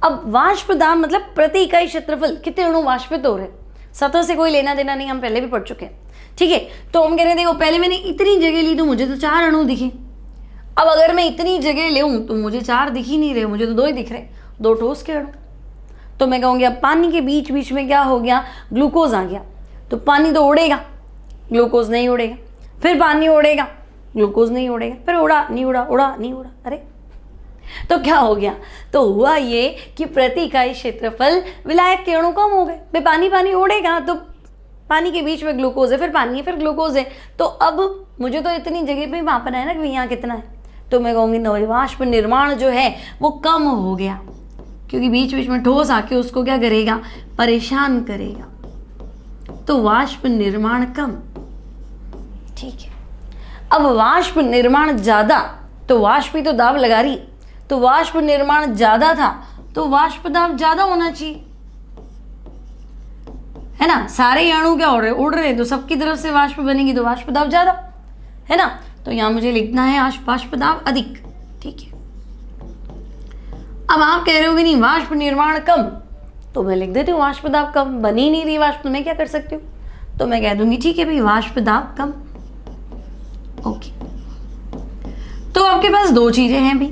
अब वाष्प दाब मतलब प्रति इकाई क्षेत्रफल कितने अणु वाष्पित हो रहे, सतह से कोई लेना देना नहीं, हम पहले भी पढ़ चुके हैं। ठीक है, तो हम कह रहे हैं देखो पहले मैंने इतनी जगह ली तो मुझे तो 4 अणु दिखे, अब अगर मैं इतनी जगह लेऊं तो मुझे 4 दिख ही नहीं रहे, मुझे तो 2 ही दिख रहे, 2 ठोस के अणु। तो मैं कहूँगी अब पानी के बीच बीच में क्या हो गया, ग्लूकोज आ गया, तो पानी तो उड़ेगा, ग्लूकोज नहीं उड़ेगा, फिर पानी उड़ेगा, ग्लूकोज नहीं उड़ेगा, फिर उड़ा नहीं उड़ा, उड़ा नहीं उड़ा, अरे तो क्या हो गया, तो हुआ ये कि प्रति इकाई क्षेत्रफल विलायक के अणु कम हो गए, भाई पानी पानी उड़ेगा तो पानी के बीच में ग्लूकोज है, फिर पानी है, फिर ग्लूकोज है, तो अब मुझे तो इतनी जगह पे मापना है ना कि यहाँ कितना है, तो मैं कहूँगी नहीं, वाष्प निर्माण जो है वो कम हो गया, क्योंकि बीच बीच में ठोस आके उसको क्या करेगा, परेशान करेगा, तो वाष्प निर्माण कम। ठीक है, अब वाष्प निर्माण ज्यादा, तो वाष्प ही तो दाब लगा रही, तो वाष्प निर्माण ज्यादा था तो वाष्प दाब ज्यादा होना चाहिए, है ना। सारे अणु क्या उड़ रहे, तो सबकी तरफ से वाष्प बनेगी तो वाष्प दाब ज्यादा, है ना। तो यहां मुझे लिखना है वाष्प दाब अधिक। ठीक है, अब आप कह रहे हो कि नहीं वाष्प निर्माण कम, तो मैं लिख देती हूँ वाष्प दाब कम, बन ही नहीं रही वाष्प, तो मैं क्या कर सकती हूँ, तो मैं कह दूंगी ठीक है भाई वाष्प दाब कम, ओके, तो आपके पास दो चीजें हैं भी,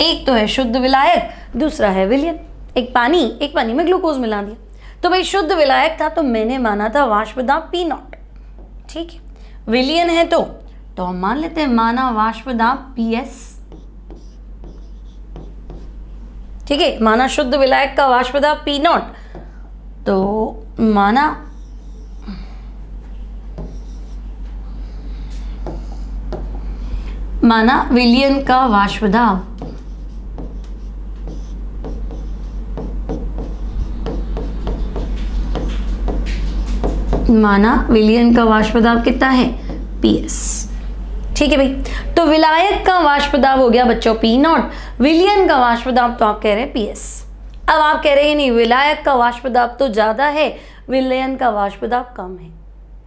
एक तो है शुद्ध विलायक, दूसरा है विलयन। एक पानी में ग्लूकोज मिला दिया, तो भाई शुद्ध विलायक था तो मैंने माना था वाष्प दाब P0, ठीक है। विलयन है तो हम मान लेते हैं माना वाष्प दाब PS, ठीक है। माना शुद्ध विलायक का वाष्प दाब P0, तो माना विलयन का वाष्प दाब कितना है PS, ठीक है भाई। तो विलायक का वाष्प दाब हो गया बच्चों P0, विलयन का वाष्प दाब तो आप कह रहे हैं PS। अब आप कह रहे हैं नहीं, विलायक का वाष्प दाब तो ज्यादा है, विलयन का वाष्प दाब कम है।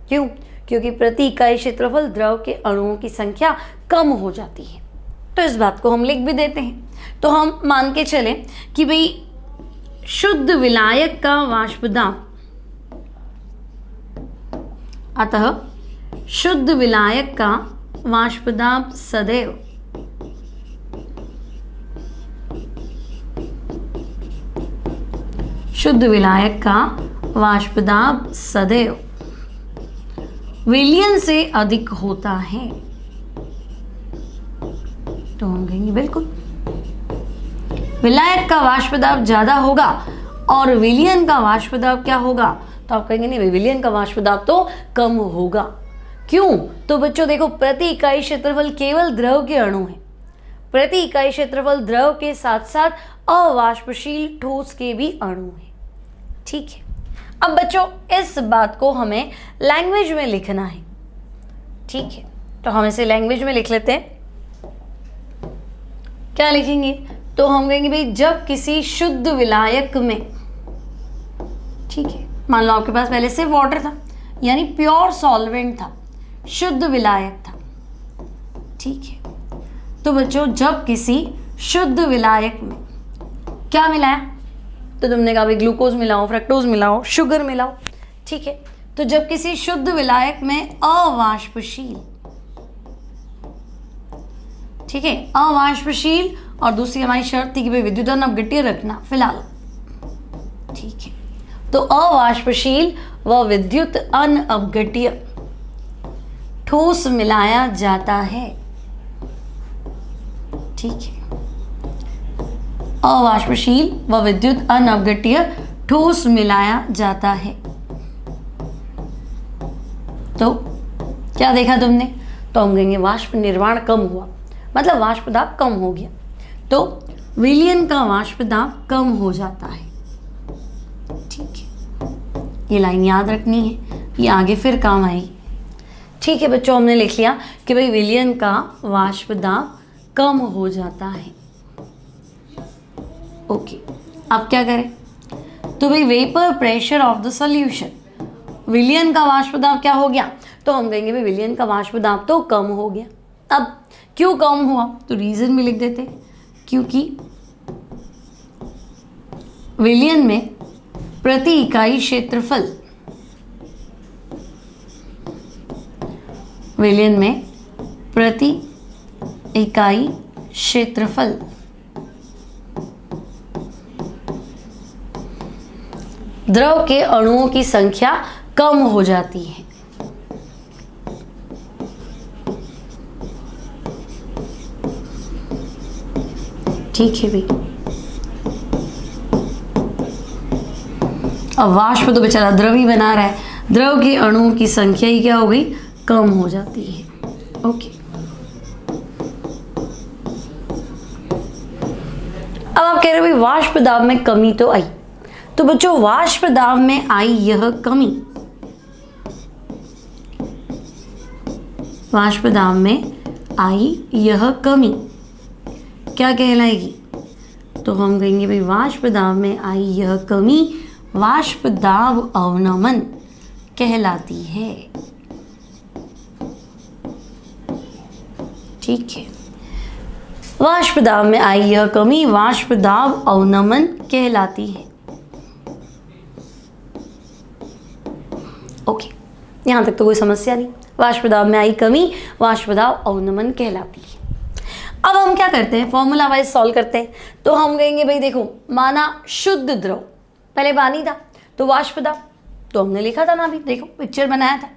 क्यों? क्योंकि प्रति इकाई क्षेत्रफल द्रव के अणुओं की संख्या कम हो जाती है। तो इस बात को हम लिख भी देते हैं। तो हम मान के चले कि भाई शुद्ध विलायक का वाष्प दाब, अतः शुद्ध विलायक का वाष्प दाब सदैव विलयन से अधिक होता है। तो हम कहेंगे बिल्कुल विलायक का वाष्प दाब ज्यादा होगा और विलयन का वाष्प दाब क्या होगा, तो आप कहेंगे नहीं, विलयन का वाष्प दाब तो कम होगा। क्यों? तो बच्चों देखो, प्रति इकाई क्षेत्रफल केवल द्रव के अणु हैं, प्रति इकाई क्षेत्रफल द्रव के साथ साथ अवाष्पशील ठोस के भी अणु हैं, ठीक है। अब बच्चों इस बात को हमें लैंग्वेज में लिखना है, ठीक है। तो हम इसे लैंग्वेज में लिख लेते हैं। क्या लिखेंगे? तो हम कहेंगे भाई जब किसी शुद्ध विलायक में, ठीक है, मान लो आपके पास पहले से वाटर था यानी प्योर सॉल्वेंट था, शुद्ध विलायक था, ठीक है। तो बच्चों जब किसी शुद्ध विलायक में क्या मिलाया, तो तुमने कहा भाई ग्लूकोज मिलाओ, फ्रक्टोज मिलाओ, शुगर मिलाओ, ठीक है। तो जब किसी शुद्ध विलायक में अवाष्पशील, ठीक है, अवाष्पशील, और दूसरी हमारी शर्त थी कि भाई विद्युत अपघट्य रखना फिलहाल, ठीक है। तो अवाष्पशील व विद्युत अनअपघट्य ठोस मिलाया जाता है, ठीक है। अवाष्पशील व विद्युत अनअपघट्य ठोस मिलाया जाता है। तो क्या देखा तुमने? तो हम कहेंगे वाष्प निर्माण कम हुआ, मतलब वाष्प दाब कम हो गया। तो विलयन का वाष्प दाब कम हो जाता है, ठीक है। ये लाइन याद रखनी है, ये आगे फिर काम आएगी, ठीक है बच्चों। हमने लिख लिया कि भाई विलयन का वाष्प दाब कम हो जाता है, ओके। अब क्या करें? तो भाई vapour pressure of the solution, विलयन का वाष्प दाब क्या हो गया, तो हम कहेंगे भाई विलयन का वाष्प दाब तो कम हो गया। अब क्यों कम हुआ, तो रीजन भी लिख देते, क्योंकि विलयन में प्रति इकाई क्षेत्रफल, विलयन में प्रति इकाई क्षेत्रफल द्रव के अणुओं की संख्या कम हो जाती है, ठीक है भाई। अब वाष्प तो बेचारा द्रव ही बना रहा है, द्रव के अणुओं की संख्या ही क्या हो गई, कम हो जाती है, ओके। अब आप कह रहे हो भाई वाष्प दाब में कमी तो आई, तो बच्चों वाष्प दाब में आई यह कमी, वाष्प दाब में आई यह कमी क्या कहलाएगी, तो हम कहेंगे भाई वाष्प दाब में आई यह कमी वाष्प दाब अवनमन कहलाती है, ठीक है। वाष्प दाब में आई यह कमी वाष्प दाब अवनमन कहलाती है, ओके। यहां तक तो कोई समस्या नहीं। वाष्प दाब में आई कमी वाष्प दाब अवनमन कहलाती है। अब हम क्या करते हैं, फॉर्मूला वाइज सॉल्व करते हैं। तो हम कहेंगे भाई देखो, माना शुद्ध द्रव, पहले पानी था तो वाष्प दाब, तो हमने लिखा था ना, अभी देखो पिक्चर बनाया था,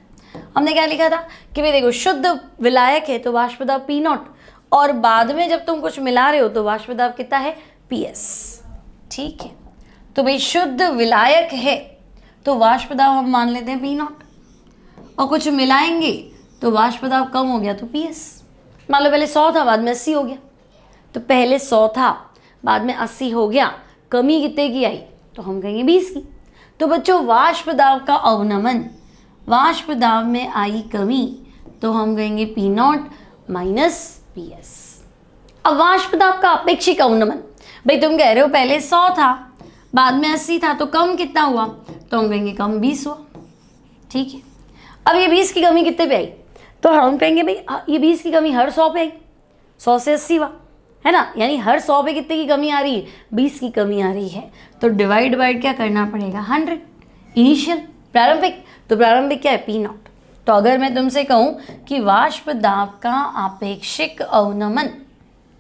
हमने क्या लिखा था कि भाई देखो शुद्ध विलायक है तो वाष्प दाब P नॉट, और बाद में जब तुम कुछ मिला रहे हो तो वाष्प दाब कितना है PS। ठीक है, तो भाई शुद्ध विलायक है तो वाष्प दाब हम मान लेते हैं P नॉट, और कुछ मिलाएंगे तो वाष्प दाब कम हो गया तो PS। मान लो पहले 100 था बाद में 80 हो गया, तो पहले 100 था बाद में 80 हो गया, कमी कितने की आई तो हम कहेंगे 20 की। तो बच्चों वाष्प दाब का अवनमन, वाष्प दाब में आई कमी तो हम कहेंगे P नॉट माइनस PS। अब वाष्प दाब का अपेक्षिक अवनमन, भाई तुम कह रहे हो पहले 100 था बाद में 80 था तो कम कितना हुआ, तो हम कहेंगे कम 20 हुआ। ठीक है, अब ये 20 की कमी कितने पे आई, तो हम कहेंगे भाई ये 20 की कमी हर 100 पे आई, 100 से 80 हुआ है ना, यानी हर 100 पे कितने की कमी आ रही है, 20 की कमी आ रही है, तो डिवाइड बाइड क्या करना पड़ेगा 100। इनिशियल प्रारंभिक, तो प्रारंभिक क्या है P नॉट। तो अगर मैं तुमसे कहूँ कि वाष्प दाब का आपेक्षिक अवनमन,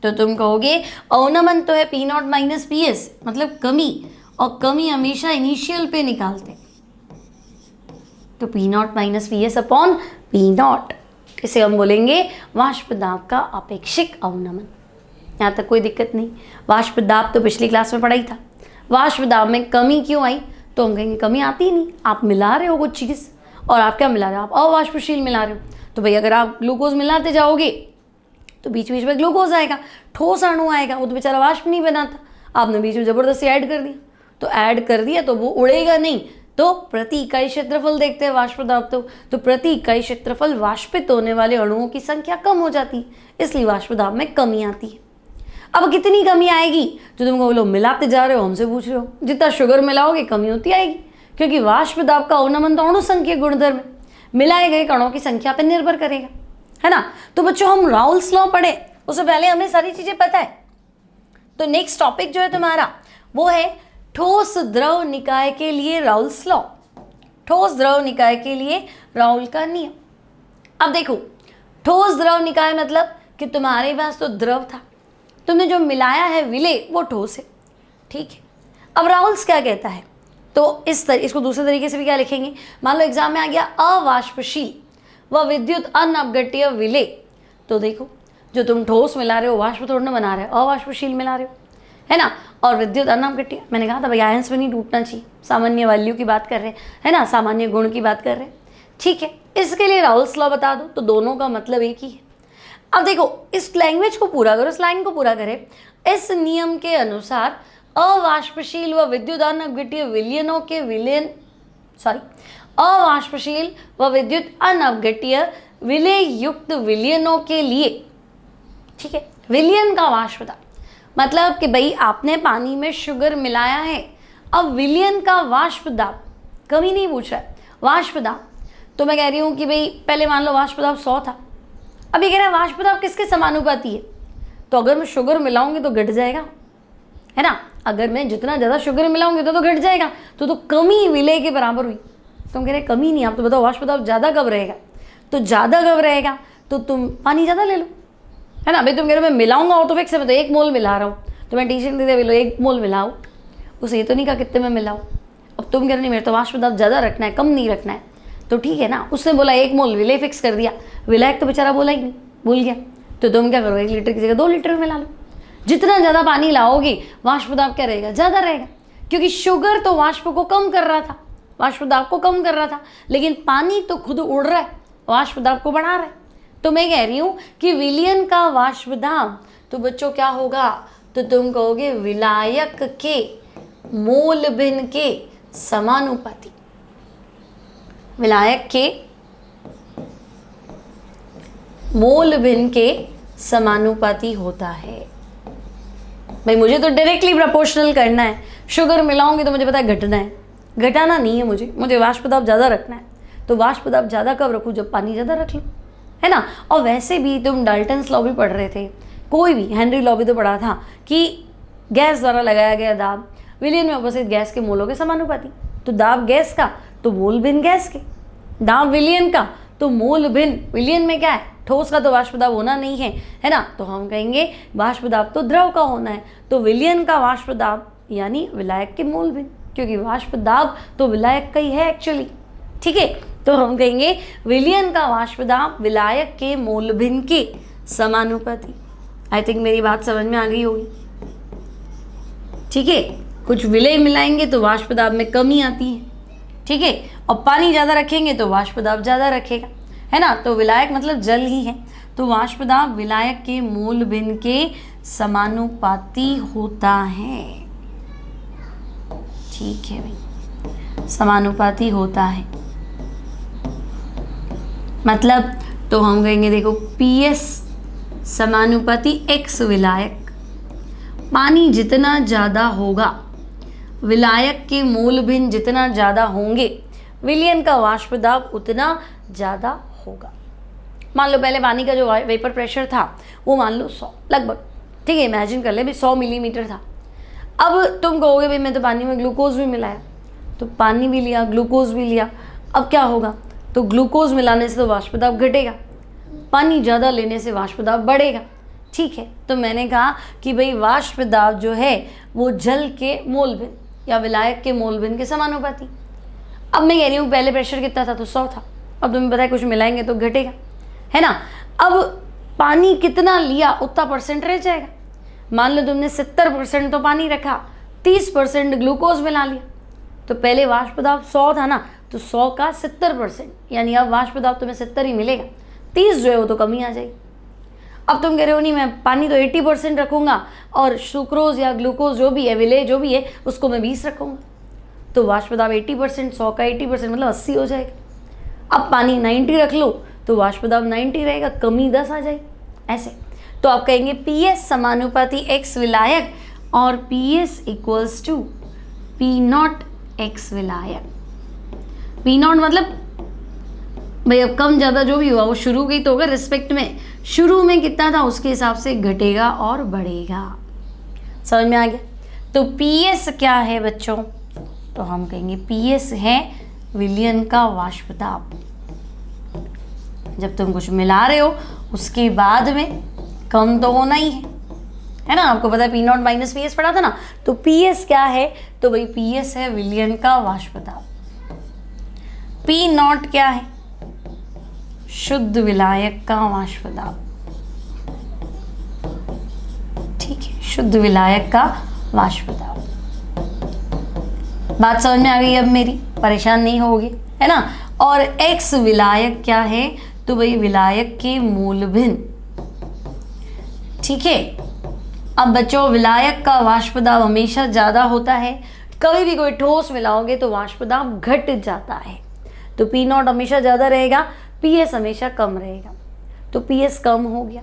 तो तुम कहोगे अवनमन तो है P नॉट माइनस PS, मतलब कमी, और कमी हमेशा इनिशियल पे निकालते, तो P not minus PS upon P not, इसे हम बोलेंगे वाष्प दाब का अपेक्षिक अवनमन। यहाँ तक कोई दिक्कत नहीं। वाष्प दाब तो पिछली क्लास में पढ़ा ही था, वाष्प दाब में कमी क्यों आई, तो हम कहेंगे कमी आती ही नहीं, आप मिला रहे हो कुछ चीज़, और आप क्या मिला रहे हो, आप अवाष्पशील मिला रहे हो। तो भाई अगर आप ग्लूकोज मिलाते जाओगे तो बीच बीच में ग्लूकोज आएगा, ठोस अणु आएगा, वो तो बेचारा वाष्प नहीं बनाता, आपने बीच में ज़बरदस्ती ऐड कर दिया, तो ऐड कर दिया तो वो उड़ेगा नहीं, तो प्रति इकाई क्षेत्रफल देखते हैं वाष्प दाब, तो प्रति इकाई क्षेत्रफल वाष्पित होने वाले अणुओं की संख्या कम हो जाती है, इसलिए वाष्प दाब में कमी आती है। अब कितनी कमी आएगी, जो तुम बोलो मिलाते जा रहे हो, हमसे पूछ रहे हो, जितना शुगर मिलाओगे कमी होती आएगी, क्योंकि वाष्प दाब का अवनमन तो अणु संख्या गुणधर्म में मिलाए गए कणों की संख्या पर निर्भर करेगा, है ना। तो बच्चों हम राउल्स लॉ पढ़े, उससे पहले हमें सारी चीजें पता है। तो नेक्स्ट टॉपिक जो है तुम्हारा वो है ठोस द्रव निकाय के लिए राउल्स लॉ, ठोस द्रव निकाय के लिए राउल का नियम। अब देखो ठोस द्रव निकाय मतलब कि तुम्हारे पास तो द्रव था, तुमने जो मिलाया है विलेय वो ठोस है, ठीक है। अब राउल्स क्या कहता है, तो इसको दूसरे तरीके से भी क्या लिखेंगे, मान लो एग्जाम में आ गया अवाष्पशील व विद्युत अनअपघट्य विलेय, तो देखो जो तुम ठोस मिला रहे हो वाष्प थोड़ा ना बना रहे हो, अवाष्पशील मिला रहे हो, है ना। और विद्युत अनअपघट्य, मैंने कहा था भाई आयंस में नहीं टूटना चाहिए, सामान्य वैल्यू की बात कर रहे हैं, है ना, सामान्य गुण की बात कर रहे हैं, ठीक है। इसके लिए राउल्स लॉ बता दो, तो दोनों का मतलब एक ही है। अब देखो इस लैंग्वेज को पूरा करो, इस लाइन को पूरा करें। इस नियम के अनुसार अवाष्पशील व विद्युत अनअपघट्य विलयनों के विलयन अवाष्पशील व विद्युत अनअपघट्य विलेय युक्त विलयनों के लिए, ठीक है, विलयन का वाष्प दाब मतलब कि भाई आपने पानी में शुगर मिलाया है, अब विलयन का वाष्प दाब, कमी नहीं पूछ रहा है, वाष्प दाब। तो मैं कह रही हूँ कि भाई पहले मान लो वाष्प दाब 100 था, अब ये कह रहा है वाष्प दाब किसके समानुपाती है, तो अगर मैं शुगर मिलाऊंगी तो घट जाएगा, है ना, अगर मैं जितना ज़्यादा शुगर मिलाऊंगी तो घट जाएगा, तो कमी विलेय के बराबर हुई। तुम कह रहे कमी नहीं, आप तो बताओ वाष्प दाब ज़्यादा कब रहेगा, तो ज़्यादा कब रहेगा, तो तुम पानी ज़्यादा ले लो, है ना। भाई तुम कह रहे हो मैं मिलाऊंगा ऑटो फिक्स है, मैं तो 1 मोल मिला रहा हूँ, तो मैं टीचर दे दे बोलो 1 मोल मिलाओ, उसे ये तो नहीं कहा कितने में मिलाओ। अब तुम कह रहे नहीं मेरे तो वाष्प दाब ज़्यादा रखना है, कम नहीं रखना है, तो ठीक है ना, उसने बोला 1 मोल विलेय फिक्स कर दिया, विलायक तो बेचारा बोला ही नहीं, भूल गया, तो तुम क्या करो 1 लीटर की जगह 2 लीटर मिला लो। जितना ज़्यादा पानी लाओगे वाष्प दाब क्या रहेगा, ज़्यादा रहेगा, क्योंकि शुगर तो वाष्प को कम कर रहा था, वाष्प दाब को कम कर रहा था, लेकिन पानी तो खुद उड़ रहा है, वाष्प दाब को बढ़ा रहा है। तो मैं कह रही हूँ कि विलयन का वाष्प दाब, तो बच्चों क्या होगा, तो तुम कहोगे विलायक के मोल भिन्न के समानुपाती, विलायक के मोल भिन्न के समानुपाती होता है। भाई मुझे तो डायरेक्टली प्रोपोर्शनल करना है, शुगर मिलाऊंगी तो मुझे पता है घटना है, घटाना नहीं है, मुझे वाष्प दाब ज़्यादा रखना है, तो वाष्प दाब ज़्यादा कब रखूँ, जब पानी ज़्यादा रख लो, है ना। और वैसे भी तुम डाल्टन्स लॉ भी पढ़ रहे थे, कोई भी हेनरी लॉ भी तो पढ़ा था कि गैस द्वारा लगाया गया दाब विलयन में उपस्थित गैस के मोलों के समानुपाती, तो दाब गैस का तो मोल भिन्न गैस के, दाब विलयन का तो मोल भिन्न विलयन में क्या है, ठोस का तो वाष्प दाब होना नहीं है, है ना, तो हम कहेंगे वाष्प दाब तो द्रव का होना है, तो विलयन का वाष्प दाब यानी विलायक के मोल भिन्न, क्योंकि वाष्प दाब तो विलायक का ही है एक्चुअली। ठीक है, तो हम कहेंगे विलयन का वाष्प दाब विलायक के मोल भिन्न के समानुपाती। आई थिंक मेरी बात समझ में आ गई होगी। ठीक है, कुछ विलय मिलाएंगे तो वाष्प दाब में कमी आती है। ठीक है, और पानी ज़्यादा रखेंगे तो वाष्प दाब ज़्यादा रखेगा, है ना, तो विलायक मतलब जल ही है, तो वाष्प दाब विलायक के मोल भिन्न के समानुपाती होता है। ठीक है भाई, समानुपाती होता है मतलब, तो हम कहेंगे देखो PS समानुपाती X विलायक, पानी जितना ज़्यादा होगा विलायक के मोल भिन्न जितना ज़्यादा होंगे विलयन का वाष्प दाब उतना ज़्यादा होगा। मान लो पहले पानी का जो वेपर प्रेशर था वो मान लो 100 लगभग, ठीक है, इमेजिन कर ले भाई 100 मिलीमीटर था। अब तुम कहोगे भाई मैं तो पानी में ग्लूकोज भी मिलाया, तो पानी भी लिया ग्लूकोज भी लिया, अब क्या होगा, तो ग्लूकोज मिलाने से तो वाष्प दाब घटेगा, पानी ज़्यादा लेने से वाष्प दाब बढ़ेगा। ठीक है, तो मैंने कहा कि भाई वाष्प दाब जो है वो जल के मोल भिन्न या विलायक के मोल भिन्न के समानुपाती। अब मैं कह रही हूँ पहले प्रेशर कितना था, तो 100 था, अब तुम्हें पता है कुछ मिलाएंगे तो घटेगा, है ना। अब पानी कितना लिया उतना परसेंट रह जाएगा। मान लो तुमने 70% तो पानी रखा, 30% ग्लूकोज मिला लिया, तो पहले वाष्प दाब 100 था ना, तो 100 का 70%, यानी अब वाष्प दाब तुम्हें 70 ही मिलेगा, 30 जो है वो तो कमी आ जाएगी। अब तुम कह रहे हो नहीं मैं पानी तो 80% रखूँगा और सुक्रोज या ग्लूकोज जो भी है, विलेय जो भी है, उसको मैं 20 रखूँगा, तो वाष्प दाब 80%, 100 का 80% मतलब 80 हो जाएगा। अब पानी 90 रख लो तो वाष्प दाब 90 रहेगा, कमी 10 आ जाएगी। ऐसे तो आप कहेंगे PS समानुपाती X विलायक और PS equals to P0 X विलायक। P0 मतलब भाई अब कम ज़्यादा जो भी हुआ वो शुरू की तो होगा रिस्पेक्ट में, शुरू में कितना था उसके हिसाब से घटेगा और बढ़ेगा। समझ में आ गया। तो PS क्या है बच्चों, तो हम कहेंगे PS है विलयन का वाष्प दाब। जब तुम कुछ मिला रहे हो उसके बाद में कम तो होना ही है ना, आपको पता है P0 माइनस PS पढ़ा था ना, तो PS क्या है, तो भाई PS है विलयन का वाष्प दाब। P0 क्या है, शुद्ध विलायक का वाष्प दाब। ठीक है, शुद्ध विलायक का वाष्प दाब। बात समझ में आ गई अब मेरी, परेशान नहीं होगी, है ना। और X विलायक क्या है, तो भाई विलायक के मोल भिन्न। ठीक है, अब बच्चों विलायक का वाष्प दाब हमेशा ज़्यादा होता है, कभी भी कोई ठोस मिलाओगे तो वाष्प दाब घट जाता है, तो P0 हमेशा ज़्यादा रहेगा, PS हमेशा कम रहेगा, तो PS कम हो गया।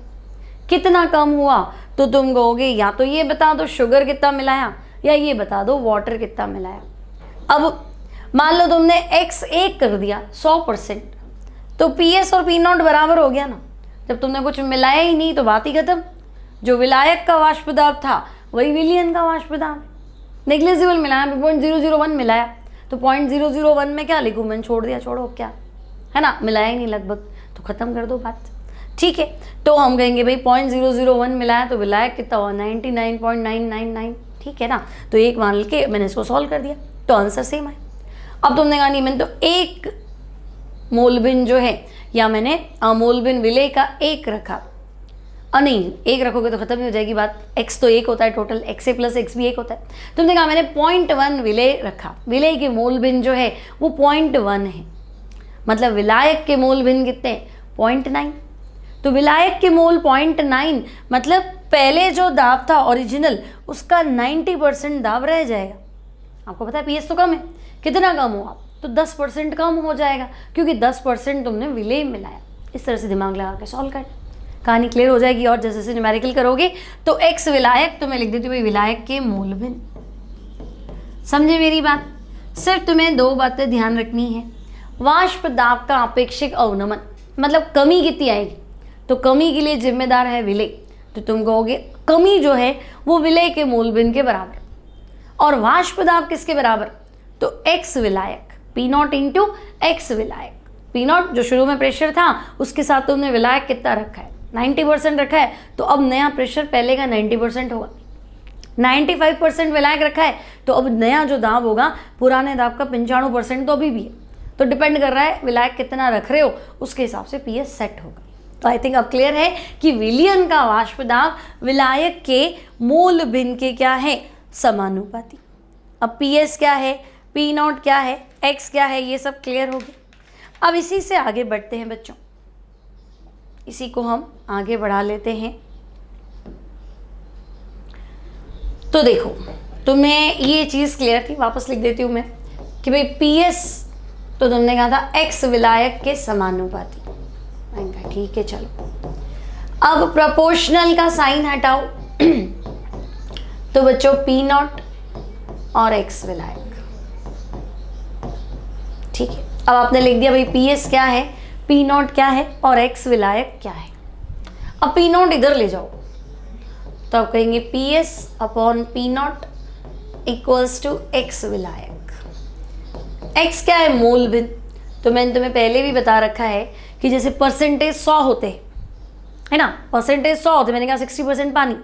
कितना कम हुआ, तो तुम कहोगे या तो ये बता दो शुगर कितना मिलाया या ये बता दो वाटर कितना मिलाया। अब मान लो तुमने X 1 कर दिया 100%, तो PS और P0 बराबर हो गया ना। जब तुमने कुछ मिलाया ही नहीं तो बात ही खत्म, जो विलायक का वाष्प दाब था वही विलयन का वाष्प दाब। नेग्लिजिबल मिलाया, 0.001 मिलाया, तो 0.001 में क्या लिखूँ, मैंने छोड़ दिया, छोड़ो क्या, है ना, मिलाया ही नहीं लगभग, तो ख़त्म कर दो बात। ठीक है, तो हम कहेंगे भाई 0.001 मिलाया तो विलायक कितना हुआ 99.999। ठीक है ना, तो एक मान के मैंने इसको सॉल्व कर दिया, तो आंसर सेम है। अब तुमने कहा नहीं मैंने तो एक मोल भिन्न जो है, या मैंने मोल भिन्न विलेय का 1 रखा, नहीं 1 रखोगे तो खत्म ही हो जाएगी बात, x तो 1 होता है टोटल, x प्लस x भी 1 होता है। तुमने कहा मैंने 0.1 विलेय रखा, विलेय के मोल भिन्न जो है वो 0.1 है, मतलब विलायक के मोल भिन्न कितने 0.9, तो विलायक के मोल 0.9 मतलब पहले जो दाब था ओरिजिनल उसका 90% दाब रह जाएगा। आपको पता है PS तो कम है, कितना कम हुआ, तो 10% कम हो जाएगा, क्योंकि 10% तुमने विलेय मिलाया। इस तरह से दिमाग लगा के सॉल्व कर, कहानी क्लियर हो जाएगी। और जैसे जैसे न्यूमेरिकल करोगे तो X विलायक तो मैं लिख देती हूँ भाई विलायक के मोल भिन्न। समझे मेरी बात। सिर्फ तुम्हें 2 बातें ध्यान रखनी है, वाष्प दाब का अपेक्षिक अवनमन मतलब कमी कितनी आएगी, तो कमी के लिए जिम्मेदार है विलेय, तो तुम कहोगे कमी जो है वो विलेय के मोल भिन्न के बराबर, और वाष्प दाब किसके बराबर, तो X विलायक P0 इंटू X विलायक। पी नॉट जो शुरू में प्रेशर था उसके साथ तुमने विलायक कितना रखा है, 90% रखा है, तो अब नया प्रेशर पहले का 90% होगा। 95% विलायक रखा है तो अब नया जो दाब होगा पुराने दाब का 95% तो अभी भी है। तो डिपेंड कर रहा है विलायक कितना रख रहे हो, उसके हिसाब से पीएस सेट होगा। तो आई थिंक अब क्लियर है कि विलयन का वाष्प दाब विलायक के मोल भिन्न के क्या है, समानुपाती। अब पीएस क्या है, पी नॉट क्या है, एक्स क्या है, ये सब क्लियर हो गया। अब इसी से आगे बढ़ते हैं बच्चों, इसी को हम आगे बढ़ा लेते हैं। तो देखो तुम्हें ये चीज़ क्लियर थी, वापस लिख देती हूँ मैं कि भाई पीएस तो तुमने कहा था एक्स विलायक के समानुपाती। मैंने कहा ठीक है चलो। अब प्रोपोर्शनल का साइन हटाओ तो बच्चों पी नॉट और एक्स विलायक, ठीक है। अब आपने लिख दिया भाई पीएस क्या है, पी नॉट क्या है और एक्स विलायक क्या है। अब पी नॉट इधर ले जाओ तो आप कहेंगे P S upon P not equals to X विलायक। एक्स क्या है, मोल भिन्न। तो मैंने तुम्हें पहले भी बता रखा है कि जैसे परसेंटेज 100 होते हैं, है ना, परसेंटेज 100 होते, मैंने कहा 60% पानी,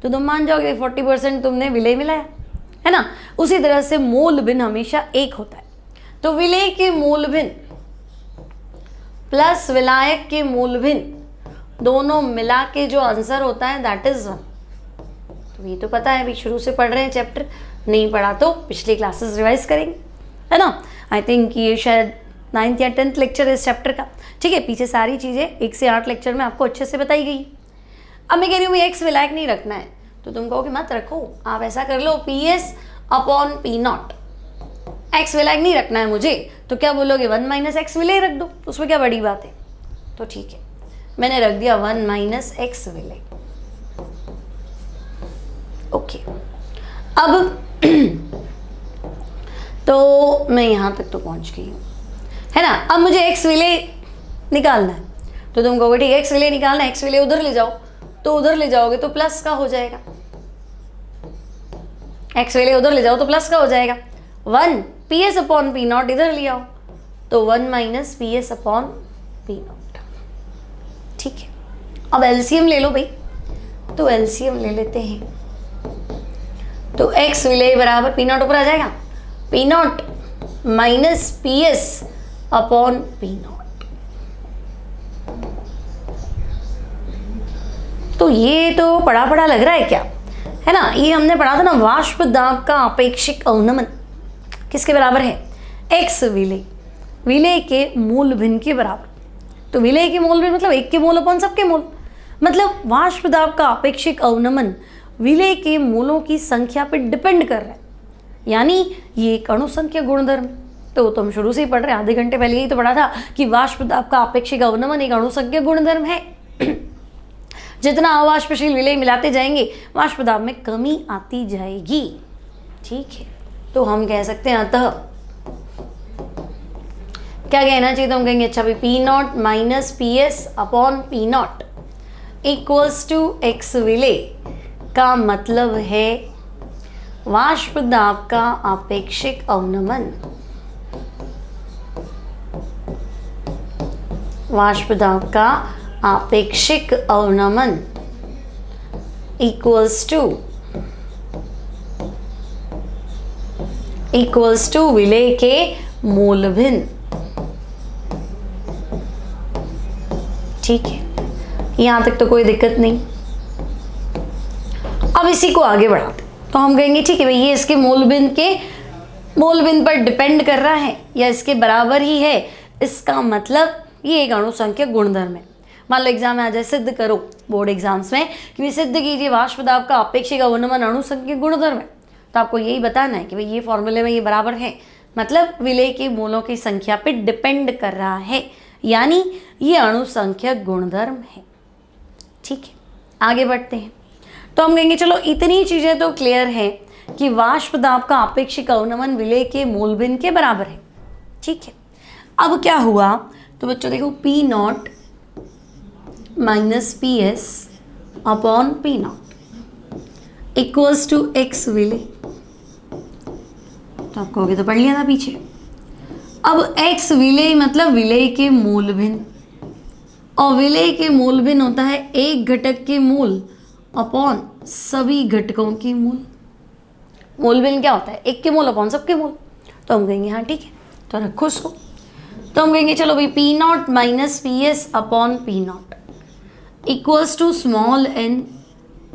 तो तुम मान जाओगे 40% तुमने विलय मिलाया, है ना। उसी तरह से मोल भिन्न हमेशा एक होता है। तो विलय के मोल भिन्न प्लस विलायक के मोल भिन्न दोनों मिला के जो आंसर होता है दैट इज 1। तो ये तो पता है, अभी शुरू से पढ़ रहे हैं चैप्टर, नहीं पढ़ा तो पिछली क्लासेस रिवाइज करेंगे, है ना। आई थिंक ये शायद 9th या 10th लेक्चर है इस चैप्टर का, ठीक है। पीछे सारी चीज़ें 1 से 8 लेक्चर में आपको अच्छे से बताई गई। अब मैं कह रही हूँ एक्स विलायक नहीं रखना है, तो तुम कहोगे मत रखो, आप ऐसा कर लो P S upon P naught. X विलायक नहीं रखना है मुझे, तो क्या बोलोगे 1 माइनस एक्स विलय रख दो, उसमें क्या बड़ी बात है। तो ठीक है, मैंने रख दिया 1 माइनस एक्स विलय। ओके अब तो मैं यहाँ तक तो पहुँच गई हूँ, है ना। अब मुझे एक्स विलय निकालना है, तो तुम कहोगे ठीक है एक्स विलय निकालना है, एक्स विलय उधर ले जाओ, तो उधर ले जाओगे तो प्लस का हो जाएगा। एक्स विलय उधर ले जाओ तो प्लस का हो जाएगा। 1 P S upon P not इधर ले आओ तो 1 minus P S upon P naught, ठीक है। अब एलसीएम ले लो भाई, तो एलसीएम ले लेते हैं। तो एक्स विलय बराबर पी नॉट ऊपर आ जाएगा, P naught minus P S upon P not. तो ये तो पढ़ा पढ़ा लग रहा है क्या, है ना। ये हमने पढ़ा था ना, वाष्प दाब का आपेक्षिक अवनमन किसके बराबर है, एक्स विलय, विलय के मूल भिन्न के बराबर। तो विलय के मूल भिन्न मतलब एक के मोल अपॉन सबके मोल, मतलब वाष्प दाब का आपेक्षिक अवनमन विलय के मूलों की संख्या पर डिपेंड कर रहा है, यानी ये एक अणुसंख्या गुणधर्म। तो तुम शुरू से ही पढ़ रहे, आधे घंटे पहले यही तो पढ़ा था कि वाष्प दाब का आपेक्षिक अवनमन एक अणुसंख्या गुणधर्म है। जितना अवाष्पशील विलय मिलाते जाएंगे वाष्प दाब में कमी आती जाएगी, ठीक है। तो हम कह सकते हैं अतः क्या कहना चाहिए, तो हम कहेंगे अच्छा भाई P naught minus P S upon P not equals to x विलय का मतलब है वाष्प दाब का आपेक्षिक अवनमन, वाष्प दाब का आपेक्षिक अवनमन इक्वल्स टू विलय के मूल भिन्न, ठीक है। यहां तक तो कोई दिक्कत नहीं। अब इसी को आगे बढ़ाते, तो हम कहेंगे ठीक है भाई ये इसके मूल भिन्न पर डिपेंड कर रहा है या इसके बराबर ही है, इसका मतलब ये एक अणुसंख्यक गुणधर्म है। मान लो एग्जाम में आ जाए सिद्ध करो, बोर्ड एग्जाम्स में कि सिद्ध कीजिए वाष्प दाब का आपेक्षिक अवनमन अणुसंख्यक गुणधर्म है, तो आपको यही बताना है कि भाई ये फॉर्मूले में ये बराबर है, मतलब विलय के मूलों की संख्या पे डिपेंड कर रहा है, यानी ये अणुसंख्यक गुणधर्म है, ठीक है। आगे बढ़ते हैं, तो हम कहेंगे चलो इतनी चीजें तो क्लियर है कि वाष्प दाब का आपेक्षिक अवनमन विलय के मूल भिन्न के बराबर है, ठीक है। अब क्या हुआ, तो बच्चों देखो P naught minus P S upon P not equals to x विलय, तो आप कहोगे तो पढ़ लिया था पीछे। अब x विलेय मतलब विलेय के मूल भिन्न, और विलेय के मूल भिन्न होता है एक घटक के मूल अपॉन सभी घटकों के मूल। मूल भिन्न क्या होता है? एक के मूल अपॉन सबके मूल। तो हम कहेंगे हाँ ठीक है, तो रखो उसको। तो हम कहेंगे चलो भाई P naught minus P S upon P not equals to small n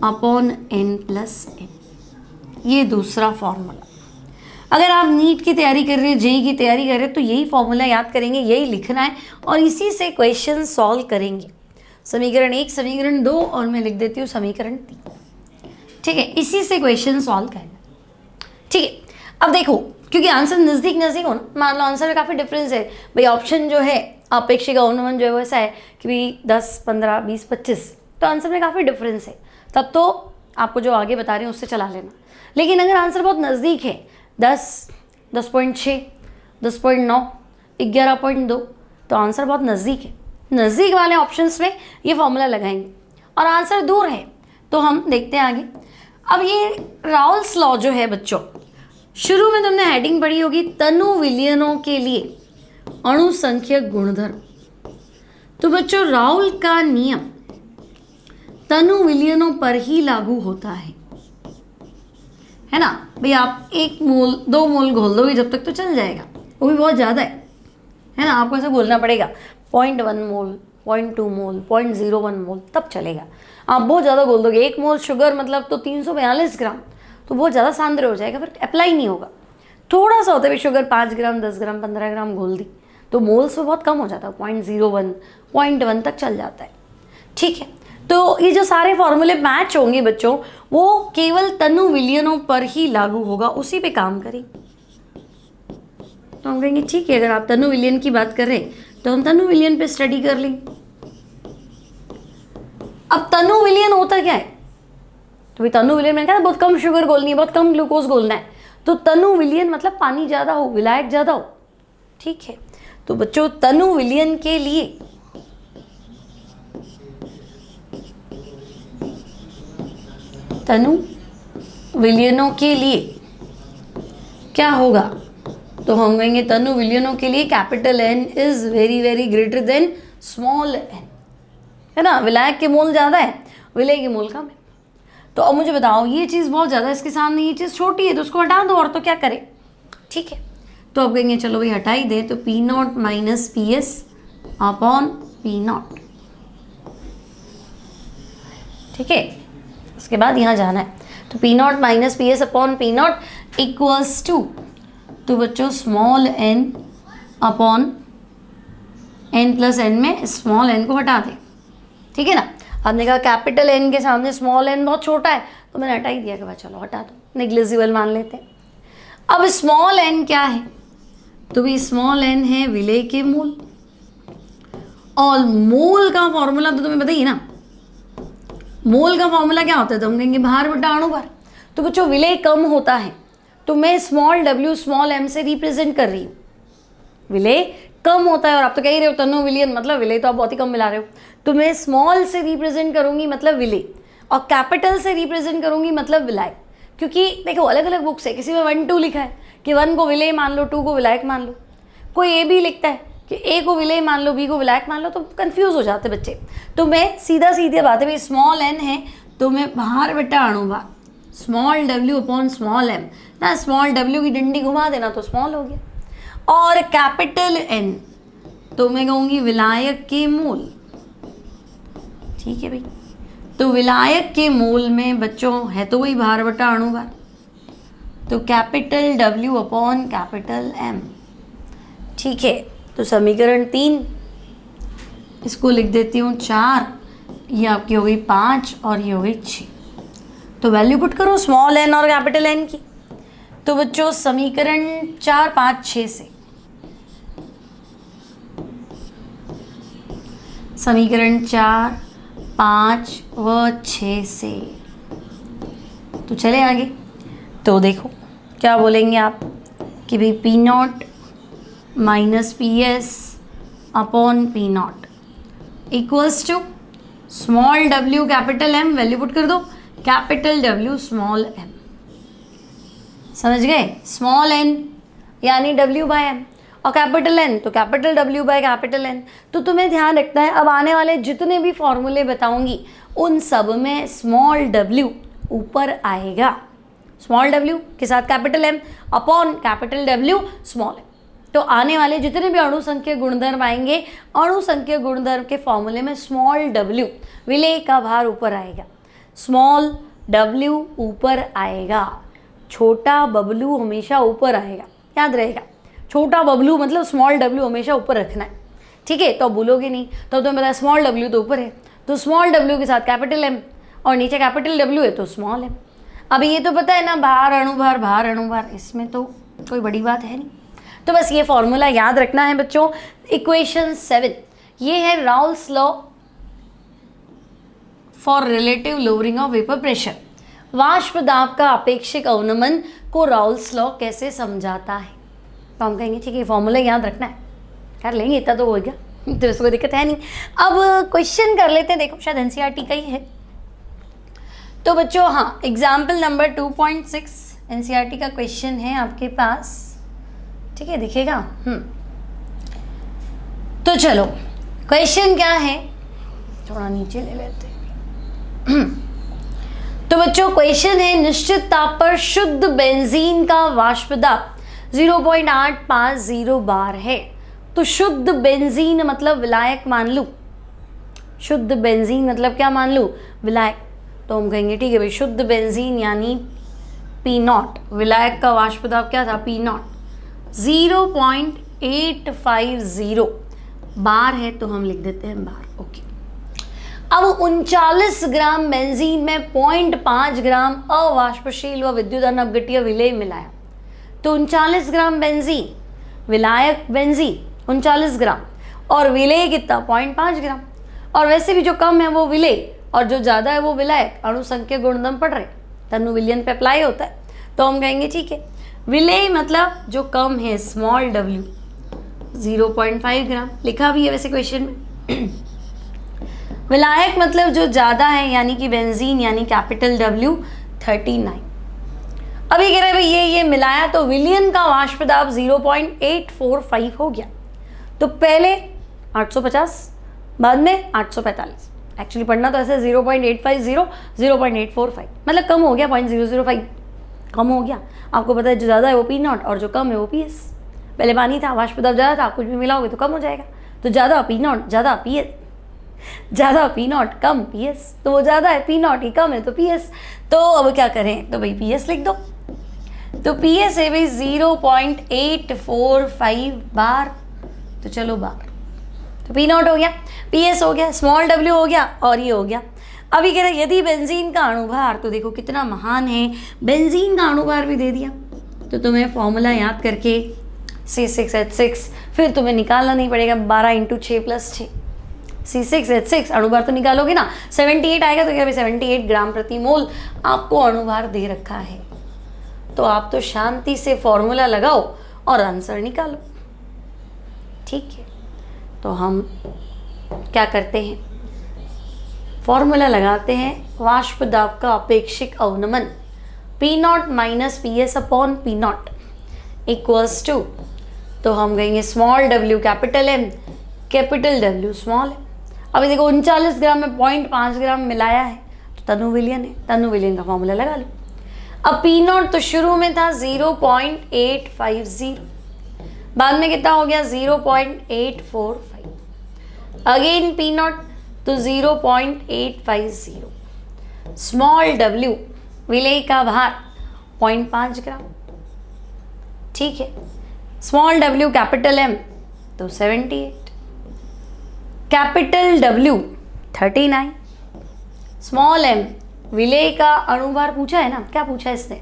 upon n plus n. ये दूसरा फॉर्मूला। अगर आप नीट की तैयारी कर रहे हैं, जेई की तैयारी कर रहे हैं, तो यही फॉर्मूला याद करेंगे, यही लिखना है और इसी से क्वेश्चन सॉल्व करेंगे। समीकरण 1, समीकरण 2 और मैं लिख देती हूँ समीकरण 3। ठीक है, इसी से क्वेश्चन सॉल्व करना। ठीक है, अब देखो क्योंकि आंसर नज़दीक नज़दीक हो ना, मान लो आंसर में काफ़ी डिफरेंस है भाई। ऑप्शन जो है अपेक्षित अनुमान जो है वो ऐसा है कि भाई 10, 15, 20, 25, तो आंसर में काफ़ी डिफरेंस है। तब तो आपको जो आगे बता रही हूँ उससे चला लेना। लेकिन अगर आंसर बहुत नज़दीक है 10, 10.6, 10.9, 11.2, तो आंसर बहुत नज़दीक है। नज़दीक वाले ऑप्शंस में ये फॉर्मूला लगाएंगे और आंसर दूर है तो हम देखते हैं आगे। अब ये राउल्स लॉ जो है बच्चों, शुरू में तुमने हेडिंग पढ़ी होगी तनु विलयनों के लिए अणुसंख्यक गुणधर्म। तो बच्चों राउल का नियम तनु विलयनों पर ही लागू होता है ना भाई। आप 1 मोल 2 मोल घोल दोगे जब तक तो चल जाएगा, वो भी बहुत ज़्यादा है ना। आपको ऐसा घोलना पड़ेगा 0.1 मोल, 0.2 मोल, 0.01 मोल, तब चलेगा। आप बहुत ज़्यादा घोल दोगे 1 मोल शुगर मतलब तो 342 ग्राम, तो बहुत ज़्यादा सांद्र हो जाएगा, फिर अप्लाई नहीं होगा। थोड़ा सा होता है शुगर 5 ग्राम, 10 ग्राम, 15 ग्राम घोल दी तो मोल्स में बहुत कम हो जाता है, 0.01, 0.1 तक चल जाता है। ठीक है, तो ये जो सारे फॉर्मूले मैच होंगे बच्चों, वो केवल तनु विलयनों पर ही लागू होगा, उसी पे काम करें। तो हम कहेंगे ठीक है, अगर आप तनु विलयन की बात कर रहे हैं तो हम तनु विलयन पे स्टडी कर लें। अब तनु विलयन होता क्या है? तो भाई तनु विलयन मैंने कहा बहुत कम शुगर घोलनी है, बहुत कम ग्लूकोज घोलना है, तो तनु विलयन मतलब पानी ज़्यादा हो, विलायक ज़्यादा हो। ठीक है, तो बच्चों तनु विलयन के लिए तनु विलयनों के लिए क्या होगा? तो हम कहेंगे तनु विलयनों के लिए capital N is very very greater than small n, है ना। विलायक के मोल ज़्यादा है, विलय के मोल कम है। तो अब मुझे बताओ ये चीज़ बहुत ज़्यादा है, इसके सामने ये चीज़ छोटी है, तो उसको हटा दो और तो क्या करें। ठीक है, तो अब कहेंगे चलो भाई हटा ही दे, तो P naught minus P S upon P naught. ठीक है, उसके बाद यहाँ जाना है, तो P naught minus P S upon P not equals to, तो बच्चों small n upon n plus n में स्मॉल n को हटा दें। ठीक है ना, आपने कहा कैपिटल N के सामने स्मॉल n बहुत छोटा है, तो मैंने हटा ही दिया कि भाई चलो हटा दो, नेग्लिजिबल मान लेते हैं। अब स्मॉल n क्या है? तो भी स्मॉल n है विलेय के मूल, और मोल का फॉर्मूला तो तुम्हें बताइए ना, मोल का फॉर्मूला क्या होता है? तो हम कहेंगे भार बटा अणु भार। तो बच्चों विलेय कम होता है तो मैं स्मॉल w स्मॉल m से रिप्रेजेंट कर रही हूँ। विलेय कम होता है और आप तो कह ही रहे हो तनु विलयन मतलब विलेय तो आप बहुत ही कम मिला रहे हो, तो मैं स्मॉल से रिप्रेजेंट करूंगी मतलब विलेय, और कैपिटल से रिप्रेजेंट करूंगी मतलब विलायक। क्योंकि देखो अलग अलग बुक्स है, किसी में 1, 2 लिखा है कि 1 को विलेय मान लो, 2 को विलायक मान लो, कोई ए भी लिखता है कि ए को विलेय मान लो, बी को विलायक मान लो, तो कन्फ्यूज हो जाते बच्चे। तो मैं सीधा सीधी बात है भाई, स्मॉल n है तो मैं भार बटा अणु भार small w upon small m ना, स्मॉल w की डंडी घुमा देना तो स्मॉल हो गया, और कैपिटल N तो मैं कहूँगी विलायक के मूल। ठीक है भाई, तो विलायक के मूल में बच्चों है तो वही भार बटा अणु भार, तो capital W upon capital M। ठीक है, तो समीकरण 3 इसको लिख देती हूँ 4, ये आपकी हो गई 5 और ये हो गई 6। तो वैल्यू पुट करो स्मॉल n और कैपिटल N की। तो बच्चों समीकरण 4, 5, 6 से, समीकरण 4, 5 व 6 से, तो चले आगे। तो देखो क्या बोलेंगे आप कि भाई P naught minus P S upon P not equals to small w capital M, value put कर दो, कैपिटल W स्मॉल m। समझ गए? स्मॉल n यानी W बाय m, और कैपिटल N तो capital W by capital N। तो तुम्हें ध्यान रखना है, अब आने वाले जितने भी फॉर्मूले बताऊंगी उन सब में स्मॉल w ऊपर आएगा, स्मॉल w के साथ capital M upon capital W small m। तो आने वाले जितने भी अणु संख्या गुणधर्म आएंगे, अणु संख्या गुणधर्म के फॉर्मूले में स्मॉल w विलेय का भार ऊपर आएगा, स्मॉल w ऊपर आएगा, छोटा बबलू हमेशा ऊपर आएगा, याद रहेगा। छोटा बबलू मतलब स्मॉल w हमेशा ऊपर रखना है, ठीक है। तो बोलोगे नहीं तो तुम्हें पता है स्मॉल w तो ऊपर है, तो स्मॉल w के साथ कैपिटल M और नीचे कैपिटल W है तो स्मॉल m। अभी ये तो पता है ना, भार अणुभार, इसमें तो कोई बड़ी बात है नहीं। तो बस ये फॉर्मूला याद रखना है बच्चों। इक्वेशन 7 ये है Raoult's law for relative lowering of vapour pressure. वाष्प दाब का अपेक्षिक अवनमन को राउल्स लॉ कैसे समझाता है। तो हम कहेंगे ठीक है फॉर्मूला याद रखना है, कर लेंगे, इतना तो हो गया, तो इसको दिक्कत है नहीं। अब क्वेश्चन कर लेते हैं, देखो शायद एनसीईआरटी का ही है। तो बच्चों हाँ, एग्जाम्पल नंबर 2.6 एनसीईआरटी का क्वेश्चन है आपके पास, ठीक है, दिखेगा। तो चलो क्वेश्चन क्या है, थोड़ा नीचे ले लेते हैं। तो बच्चों क्वेश्चन है, निश्चित ताप पर शुद्ध बेंजीन का वाष्प दाब 0.850 बार है। तो शुद्ध बेंजीन मतलब विलायक मान लूँ, शुद्ध बेंजीन मतलब क्या मान लूँ, विलायक। तो हम कहेंगे ठीक है भाई, शुद्ध बेंजीन यानी P0, विलायक का वाष्प दाब क्या था P0, 0.850 बार है, तो हम लिख देते हैं बार, ओके। अब 39 ग्राम बेंजीन में 0.5 ग्राम अवाष्पशील व विद्युत अनअपघट्य विलेय मिलाया। तो 39 ग्राम बेंजीन, विलायक बेंजीन 39 ग्राम और विलेय कितना 0.5 ग्राम। और वैसे भी जो कम है वो विलेय और जो ज़्यादा है वो विलायक, अणु संख्या गुणधर्म पढ़ रहे, तनु विलयन पे अप्लाई होता है। तो हम कहेंगे ठीक है, विलेय मतलब जो कम है स्मॉल w 0.5 ग्राम, लिखा भी है वैसे क्वेश्चन में। विलायक मतलब जो ज़्यादा है यानी कि बेंजीन यानी कैपिटल W 39। अभी कह रहे भाई ये मिलाया तो विलयन का वाष्प दाब 0.845 हो गया। तो पहले 850 बाद में 845, एक्चुअली पढ़ना तो ऐसे 0.850 0.845 मतलब कम हो गया 0.005 कम हो गया। आपको पता है जो ज़्यादा है वो P0 और जो कम है वो PS। पहले पानी था, वाष्प दाब ज़्यादा था, कुछ भी मिलाओगे तो कम हो जाएगा। तो ज़्यादा P0 ज़्यादा PS, ज़्यादा P0 कम PS, तो वो ज़्यादा है P0 ही कम है तो PS। तो अब क्या करें, तो भाई PS लिख दो। तो PS है भाई 0.845 बार, तो चलो बार, तो P0 हो गया, PS हो गया, स्मॉल w हो गया और ये हो गया। अभी कह रहे यदि बेंजीन का अणुभार, तो देखो कितना महान है, बेंजीन का अणुभार भी दे दिया। तो तुम्हें फॉर्मूला याद करके C6H6 फिर तुम्हें निकालना नहीं पड़ेगा, 12 × 6 + 6 C6H6 अणुभार तो निकालोगे ना, 78 आएगा। तो क्या भाई 78 ग्राम प्रति मोल आपको अणुभार दे रखा है। तो आप तो शांति से फॉर्मूला लगाओ और आंसर निकालो, ठीक है। तो हम क्या करते हैं, फॉर्मूला लगाते हैं, वाष्प दाब का अपेक्षिक अवनमन P0 - PS upon P0 equals to, तो हम कहेंगे small w capital M capital W small m। अभी देखो 39 ग्राम में 0.5 ग्राम मिलाया है तो तनु विलयन है, तनु विलयन का फॉर्मूला लगा लो। अब P0 तो शुरू में था 0.850, बाद में कितना हो गया 0.845, अगेन P0 तो 0.850, स्मॉल w विलेय का भार 0.5 ग्राम, ठीक है। स्मॉल w कैपिटल M तो 78, कैपिटल W 39, स्मॉल m विलेय का अणुभार पूछा है ना, क्या पूछा है इसने,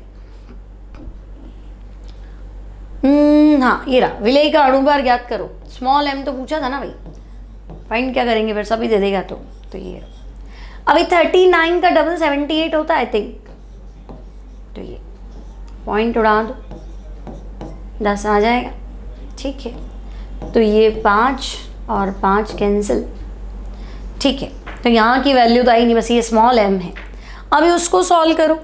हाँ ये रहा, विलेय का अणुभार ज्ञात करो। स्मॉल m तो पूछा था ना भाई, फाइंड क्या करेंगे फिर, सभी दे देगा तो ये रहा। अभी 39 का डबल 78 होता है आई थिंक, तो ये पॉइंट उड़ा दो, 10 आ जाएगा, ठीक है। तो ये 5 और 5 कैंसिल, ठीक है। तो यहाँ की वैल्यू तो आई नहीं, बस ये स्मॉल m है। अभी उसको सॉल्व करो,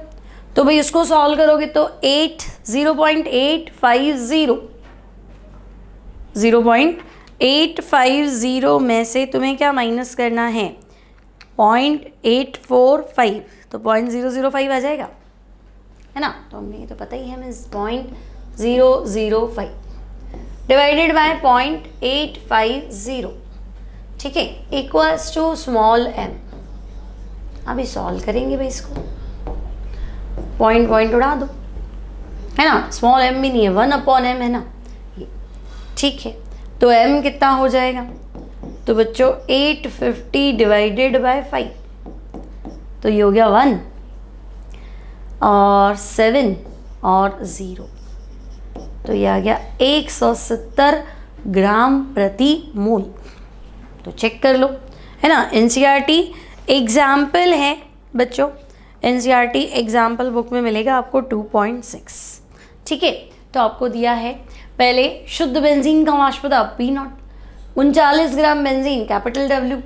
तो भाई उसको सॉल्व करोगे तो 0.850 0.850 में से तुम्हें क्या माइनस करना है, 0.845, तो 0.005 आ जाएगा, है ना। तो हमें ये तो पता ही है, मीन्स 0.005 डिवाइडेड बाय 0.850, ठीक है, इक्वल्स टू स्मॉल m। अभी सॉल्व करेंगे भाई इसको, पॉइंट उड़ा दो, है ना, स्मॉल m भी नहीं है, 1/m है ना, ठीक है। तो m कितना हो जाएगा, तो बच्चों 850 डिवाइडेड बाय 5, तो ये हो गया 1 और 7 और 0, तो ये आ गया 170 ग्राम प्रति मोल। तो चेक कर लो, है ना। एनसीईआरटी एग्जाम्पल है बच्चों, एनसीईआरटी एग्जाम्पल बुक में मिलेगा आपको 2.6, ठीक है। तो आपको दिया है पहले शुद्ध बेंजीन का वाष्प दाब P0, 39 gram benzene capital W,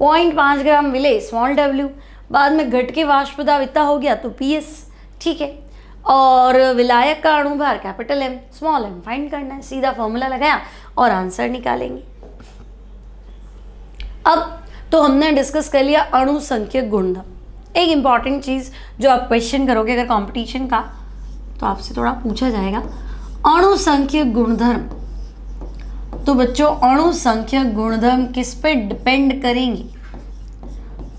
0.5 ग्राम विलेय स्मॉल w, बाद में घट के वाष्प दाब इतना हो गया तो PS, ठीक है। और विलायक का अणुभार capital M small m find करना है, सीधा फॉर्मूला लगाया और आंसर निकालेंगे। अब तो हमने डिस्कस कर लिया अणु संख्यक गुणधर्म। एक इंपॉर्टेंट चीज जो आप क्वेश्चन करोगे अगर कंपटीशन का, तो आपसे थोड़ा पूछा जाएगा अणु संख्यक गुणधर्म। तो बच्चों अणु संख्यक गुणधर्म किस पे डिपेंड करेंगे,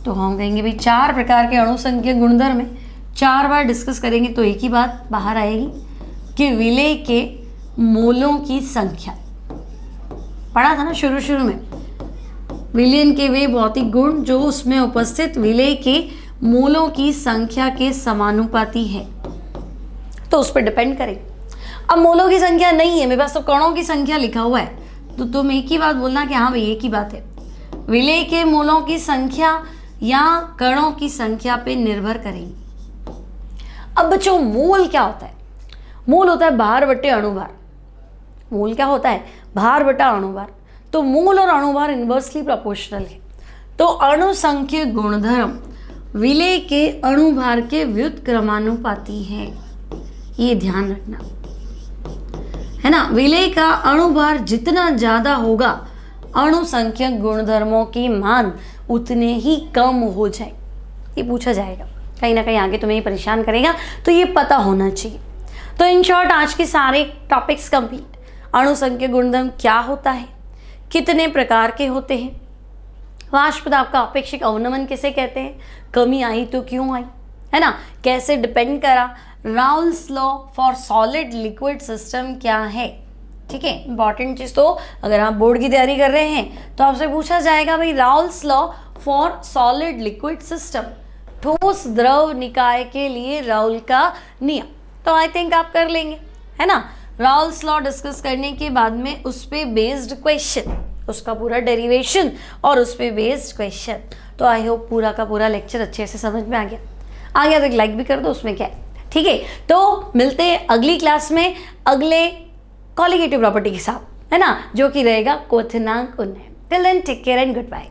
तो हम कहेंगे भाई 4 प्रकार के अणु संख्यक गुणधर्म है, 4 बार डिस्कस करेंगे तो एक ही बात बाहर आएगी कि विलेय के मोलों की संख्या। पढ़ा था ना शुरू में, विलयन के वे भौतिक गुण जो उसमें उपस्थित विलेय के मोलों की संख्या के समानुपाती है, तो उस पर डिपेंड करें। अब मोलों की संख्या नहीं है मेरे पास, तो कणों की संख्या लिखा हुआ है, तो तुम एक ही बात बोलना कि हाँ भाई एक ही बात है, विलेय के मोलों की संख्या या कणों की संख्या पे निर्भर करेंगी। अब बच्चों मोल क्या होता है, मोल होता है भार बटे अणुभार। मोल क्या होता है, भार बटा अणुभार। तो मोल और अणुभार इन्वर्सली प्रोपोर्शनल है। तो अणु संख्यक गुणधर्म विलेय के अणुभार के व्युत्क्रमानुपाती है, ये ध्यान रखना, है ना। विलेय का अणुभार जितना ज्यादा होगा अणु संख्यक गुणधर्मों की मान उतने ही कम हो जाए, ये पूछा जाएगा कहीं ना कहीं आगे, तुम्हें ये परेशान करेगा, तो ये पता होना चाहिए। तो इन शॉर्ट आज के सारे टॉपिक्स कंप्लीट। अणु संख्यक गुणधर्म क्या होता है, कितने प्रकार के होते हैं, वाष्प दाब का अपेक्षिक अवनमन किसे कहते हैं, कमी आई तो क्यों आई, है ना, कैसे डिपेंड करा, Raoult's law for solid liquid system क्या है, ठीक है। इंपॉर्टेंट चीज, तो अगर आप बोर्ड की तैयारी कर रहे हैं तो आपसे पूछा जाएगा भाई Raoult's law for solid liquid system, ठोस द्रव निकाय के लिए राउल का नियम, तो आई थिंक आप कर लेंगे, है ना। राउल्स लॉ डिस्कस करने के बाद में उस पे बेस्ड क्वेश्चन, उसका पूरा डेरिवेशन और उस पे बेस्ड क्वेश्चन। तो आई होप पूरा का पूरा लेक्चर अच्छे से समझ में आ गया तो एक लाइक भी कर दो, उसमें क्या है, ठीक है। तो मिलते हैं अगली क्लास में अगले कॉलिगेटिव प्रॉपर्टी के साथ, है ना, जो कि रहेगा क्वथनांक उन्नयन। Till then take care and good bye.